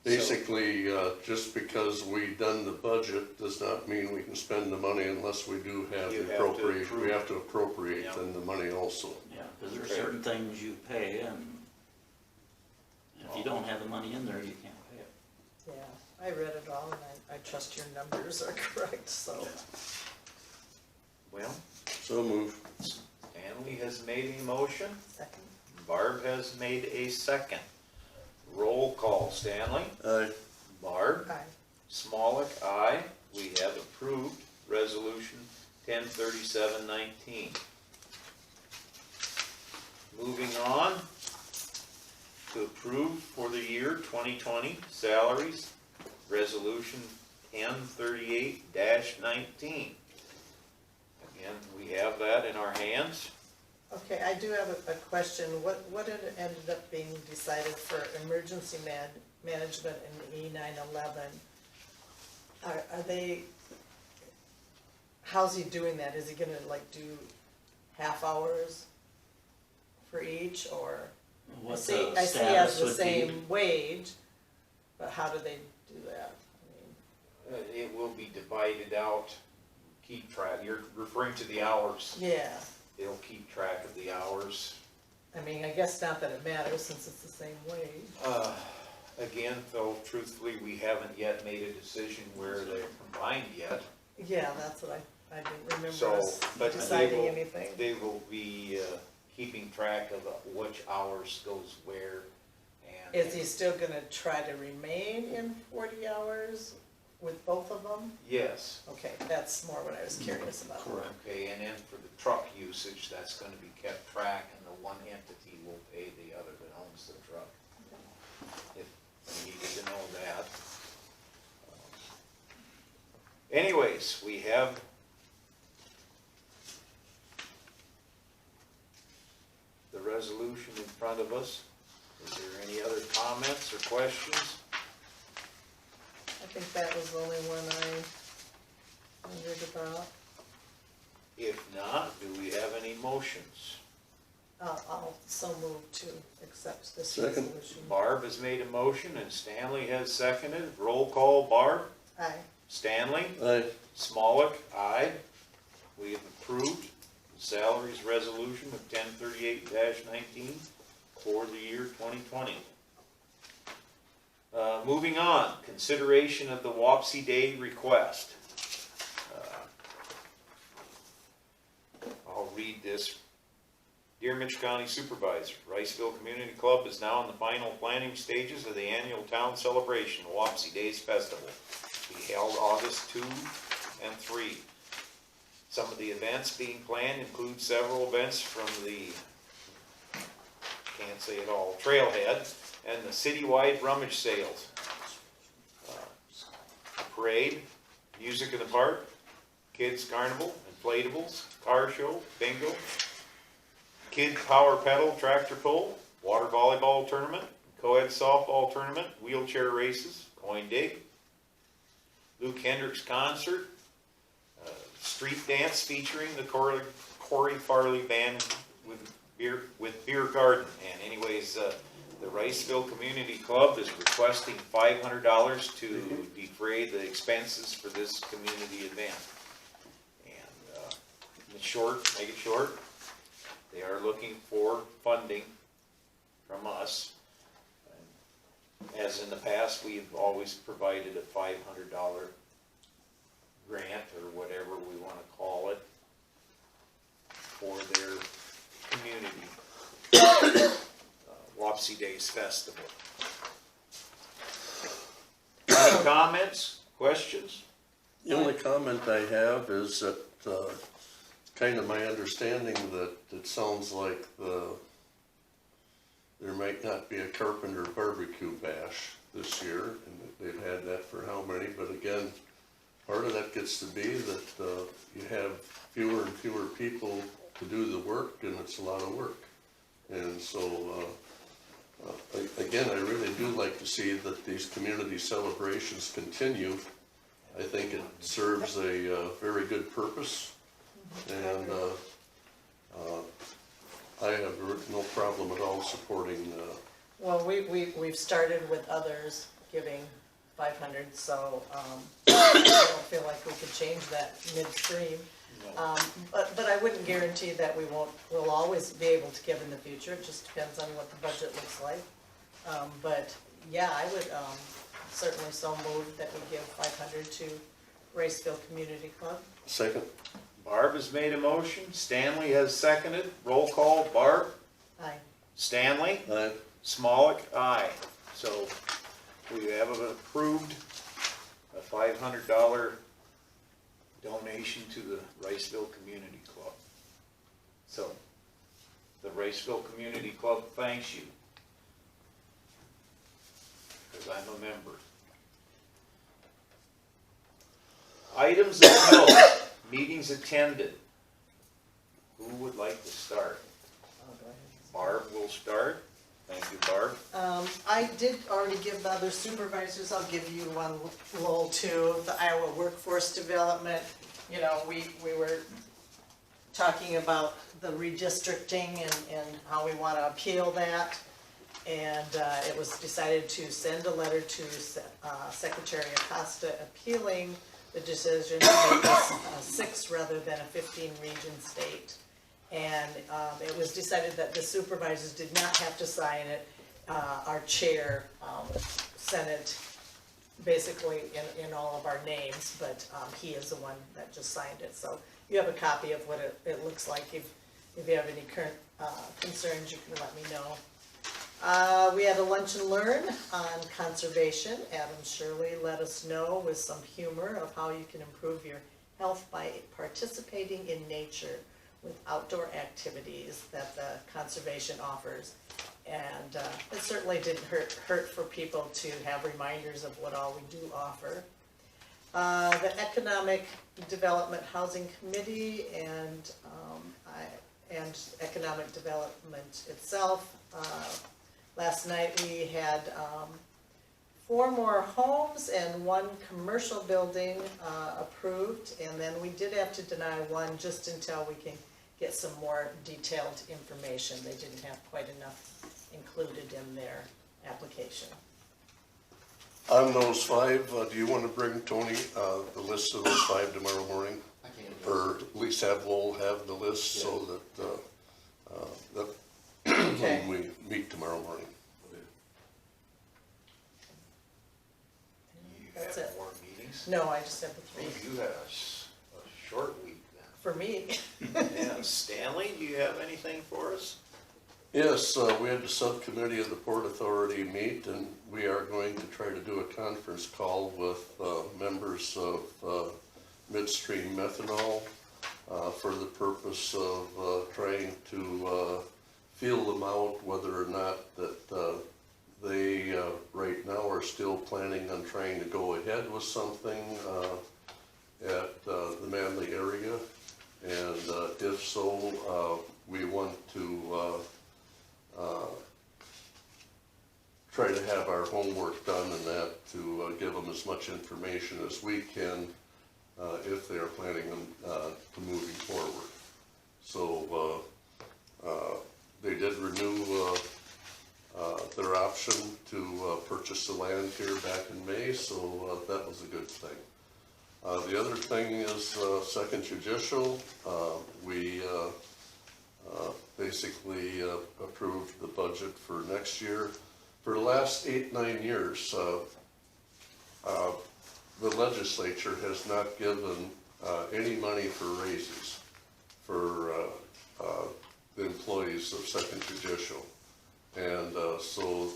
Basically, just because we done the budget does not mean we can spend the money unless we do have You the have to appropriate, approve. we have to appropriate Yeah. then the money also. Yeah, because there are Okay. certain things you pay, and if you don't have the money in there, you can't pay it. Yeah, I read it all and I trust your numbers are correct, so. well, So move. Stanley has made a motion, Second. Barb has made a second. Roll call, Stanley, Aye. Barb, Aye. Smolik, aye. We have approved resolution 103719. Moving on to approve for the year 2020 salaries, resolution 1038-19. Again, we have that in our hands. Okay, I do have a question. What had ended up being decided for emergency management in E911? Are they, how's he doing that? Is he gonna like do half hours for each, or? What I see the he has status the would be. same wage, but how do they do that? I mean, It will be divided out, keep track, you're referring to the hours. yeah, It'll keep track of the hours. I mean, I guess not that it matters since it's the same wage. Again, though, truthfully, we haven't yet made a decision where they're combined yet. Yeah, that's what I didn't remember So, us but they deciding will, anything. they will be keeping track of which hours goes where. And Is he still gonna try to remain in 40 hours with both of them? Yes. Okay, that's more what I was curious about. Correct. Okay, and then for the truck usage, that's gonna be kept track, and the one entity will pay the other that owns the truck. If you needed to know that. Anyways, we have the resolution in front of us. Is there any other comments or questions? I think that was the only one I wondered about. If not, do we have any motions? I'll so move to accept this Second. resolution. Barb has made a motion and Stanley has seconded. Roll call, Barb? Aye. Stanley? Aye. Smolik, aye. We have approved the salaries resolution of 1038-19 for the year 2020. Moving on, consideration of the Wapsie Day request. I'll read this. Dear Mitchell County Supervisor, Riceville Community Club is now in the final planning stages of the annual town celebration, the Wapsie Days Festival, to be held August 2 and 3. Some of the events being planned include several events from the, can't say it all, Trailhead, and the citywide rummage sales. Parade, music in the park, kids carnival, inflatables, car show, bingo, kid power pedal tractor pull, water volleyball tournament, co-ed softball tournament, wheelchair races, coin dig, Luke Hendricks concert, street dance featuring the Corey Farley Band with beer garden. And anyways, the Riceville Community Club is requesting $500 to defray the expenses for this community event. And in short, make it short, they are looking for funding from us. And as in the past, we've always provided a $500 grant or whatever we want to call it for their community Wapsie Days Festival. Any comments, questions? The only comment I have is that, kind of my understanding that it sounds like there might not be a Carpenter barbecue bash this year, and they've had that for how many, but again, part of that gets to be that, you have fewer and fewer people to do the work, and it's a lot of work. And so, Again, I really do like to see that these community celebrations continue. I think it serves a very good purpose, and I have no problem at all supporting. Well, we've started with others giving 500, so I don't feel like we could change that midstream. But I wouldn't guarantee that we'll always be able to give in the future. It just depends on what the budget looks like. But yeah, I would certainly so move that we give 500 to Raceville Community Club. Second. Barb has made a motion, Stanley has seconded, roll call, Barb, Aye. Stanley, Aye. Smolik, aye. So we have approved a $500 donation to the Raceville Community Club. So the Raceville Community Club thanks you, because I'm a member. Items of note, meetings attended. Who would like to start? Barb will start. Thank you, Barb. I did already give the other supervisors, I'll give you one little too, the Iowa Workforce Development. You know, we were talking about the redistricting and how we want to appeal that. And it was decided to send a letter to Secretary Acosta appealing the decision to make us a 6 rather than a 15 region state. And it was decided that the supervisors did not have to sign it. Our chair sent it basically in all of our names, but he is the one that just signed it. So you have a copy of what it looks like. If you have any current concerns, you can let me know. We had a lunch and learn on conservation. Adam Shirley let us know with some humor of how you can improve your health by participating in nature with outdoor activities that the conservation offers. And it certainly didn't hurt for people to have reminders of what all we do offer. The Economic Development Housing Committee and Economic Development itself. Last night we had 4 more homes and 1 commercial building approved, and then we did have to deny 1 just until we can get some more detailed information. They didn't have quite enough included in their application. On those 5, do you want to bring Tony the list of those 5 tomorrow morning? I can't. Or at least have Lowell have the list so that Okay. when we meet tomorrow morning. You That's have it. more meetings? No, I just have the Oh, 3. you had a short week For me. then. Yeah, Stanley, do you have anything for us? Yes, we had the subcommittee of the Port Authority meet, and we are going to try to do a conference call with members of Midstream Methanol for the purpose of trying to feel them out whether or not that they right now are still planning on trying to go ahead with something at the Manly area. And if so, we want to try to have our homework done in that to give them as much information as we can if they are planning on to moving forward. So they did renew their option to purchase the land here back in May, so that was a good thing. The other thing is Second Judicial. We basically approved the budget for next year. For the last 8-9 years, the legislature has not given any money for raises for the employees of Second Judicial. And so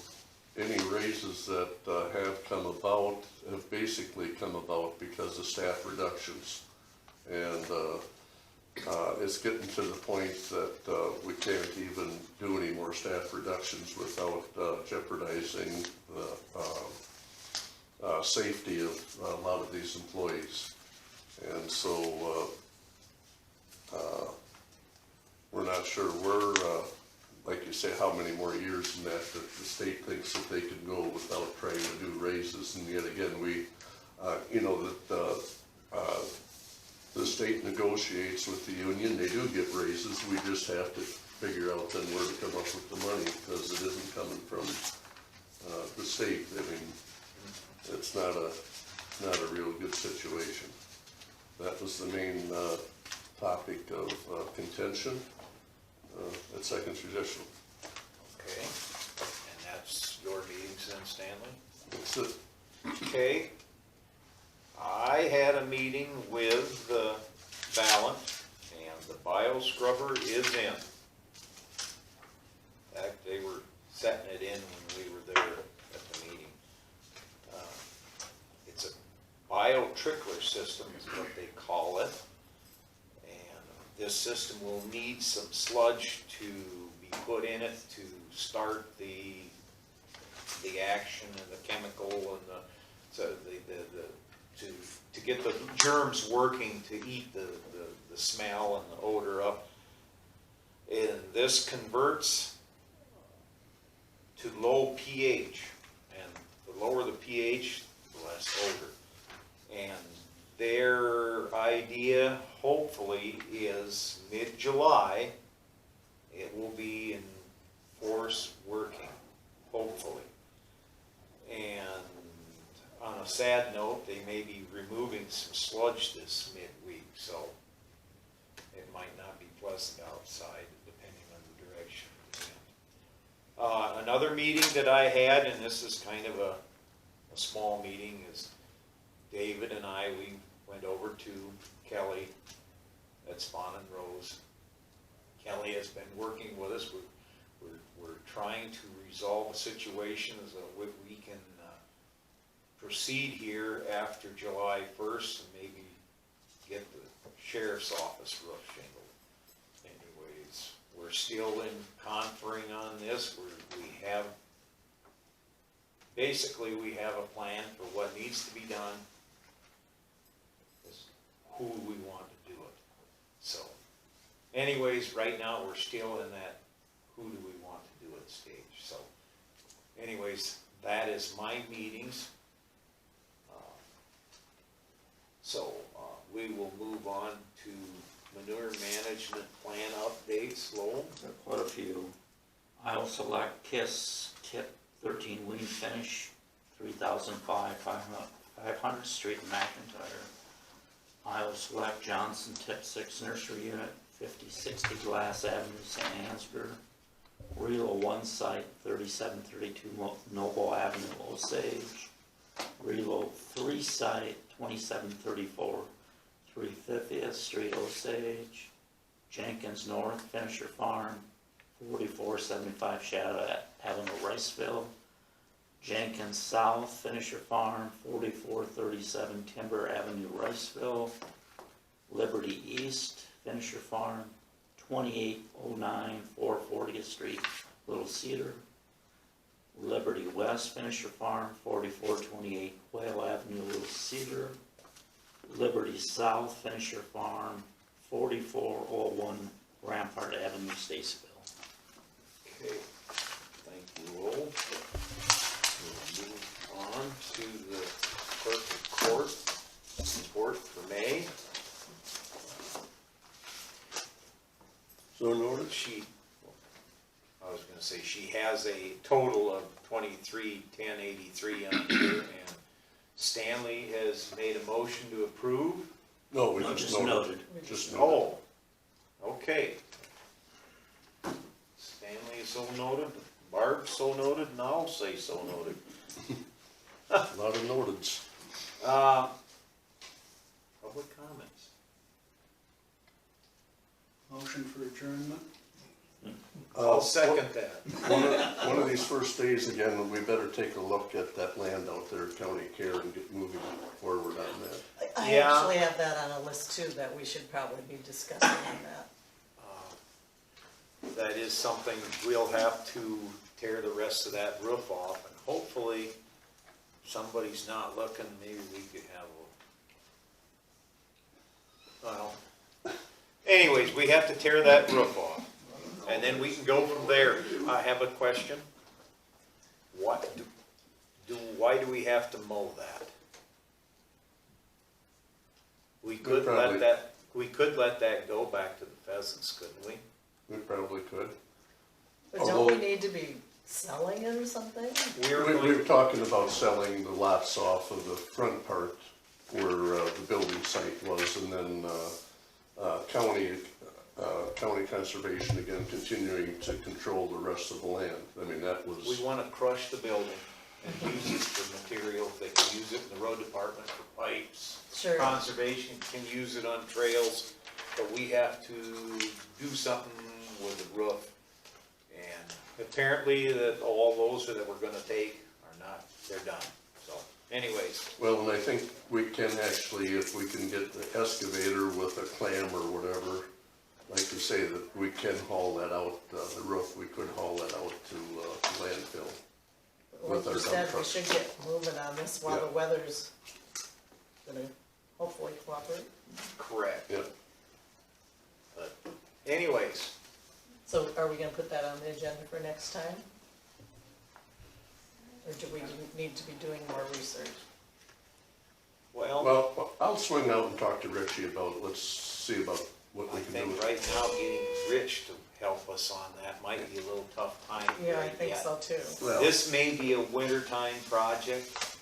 any raises that have come about have basically come about because of staff reductions. And it's getting to the point that we can't even do any more staff reductions without jeopardizing the safety of a lot of these employees. And so we're not sure where like you say, how many more years than that the state thinks that they can go without trying to do raises. And yet again, we, you know, that the state negotiates with the union, they do get raises, we just have to figure out then where to come up with the money, because it isn't coming from the state. I mean, it's not a real good situation. That was the main topic of contention at second traditional. Okay, and that's your meetings then, Stanley? That's it. Okay. I had a meeting with Ballant, and the bio scrubber is in. In fact, they were setting it in when we were there at the meeting. It's a bio trickler system is what they call it. And this system will need some sludge to be put in it to start the action and the chemical and to get the germs working to eat the smell and the odor up. And this converts to low pH, and the lower the pH, the less odor. And their idea, hopefully, is mid-July, it will be in force working, hopefully. And on a sad note, they may be removing some sludge this midweek, so it might not be pleasant outside, depending on the direction of the wind. Another meeting that I had, and this is kind of a small meeting, is David and I, we went over to Kelly at Spawn and Rose. Kelly has been working with us. We're trying to resolve a situation so that we can proceed here after July 1st and maybe get the sheriff's office roof shingled. Anyways, we're still in conferring on this. Basically we have a plan for what needs to be done, is who we want to do it. So anyways, right now we're still in that who do we want to do it stage. So anyways, that is my meetings. So we will move on to manure management plan updates. Lowell? Quite a few. I'll select KISS tip 13 weed finish, 3005 500th Street in McIntyre. I'll select Johnson tip 6 nursery unit, 5060 Glass Avenue, St. Ansgar. Relo 1 site, 3732 Noble Avenue, Osage. Relo 3 site, 2734 350th Street, Osage. Jenkins North, Finisher Farm, 4475 Shadow Avenue, Riceville. Jenkins South, Finisher Farm, 4437 Timber Avenue, Riceville. Liberty East, Finisher Farm, 2809 440th Street, Little Cedar. Liberty West, Finisher Farm, 4428 Whale Avenue, Little Cedar. Liberty South, Finisher Farm, 4401 Rampart Avenue, Statesville. Okay, thank you, Lowell. We'll move on to the clerk of court report for May. So noted. I was gonna say, she has a total of 23,1083 on here, and Stanley has made a motion to approve. No, we No, just just noted. noted. Just noted. Oh, okay. Stanley is so noted, Barb so noted, and I'll say so noted. A lot of noteds. Public comments. Motion for adjournment? I'll second that. One of these first days, again, we better take a look at that land out there at County Care and get moving forward on that. I Yeah. actually have that on a list too, that we should probably be discussing on that. That is something, we'll have to tear the rest of that roof off, and hopefully, somebody's not looking, maybe we could have well, anyways, we have to tear that roof off. and then we can go from there. I have a question. Why do we have to mow that? We could probably- let that go back to the pheasants, couldn't we? We probably could. But don't we need to be selling it or something? We were talking about selling the lots off of the front part where the building site was, and then county conservation again continuing to control the rest of the land. I mean, that was. We wanna crush the building and use it for material. They can use it in the road department for pipes. Sure. Conservation can use it on trails, but we have to do something with the roof. And apparently that all those that we're gonna take are not, they're done, so anyways. Well, and I think we can actually, if we can get the excavator with a clam or whatever, like you say, that we can haul that out, the roof, we could haul that out to landfill. Like you said, we should get moving on this while the Yeah. weather's gonna hopefully cooperate. Correct. Yeah. But anyways, So are we gonna put that on the agenda for next time? Or do we need to be doing more research? Well, I'll swing out and talk to Richie about, let's see about what I we can do. think right now getting Rich to help us on that might be a little tough time. Yeah, I right think yet. so too. Well, This may be a wintertime project.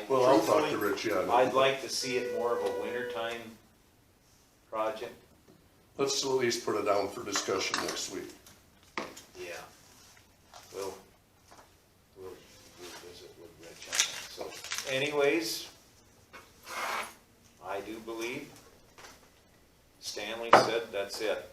well, I'll talk to Truthfully, Richie on it. I'd like to see it more of a wintertime project. Let's at least put it down for discussion next week. Yeah. We'll visit with Rich on that. So anyways, I do believe Stanley said that's it.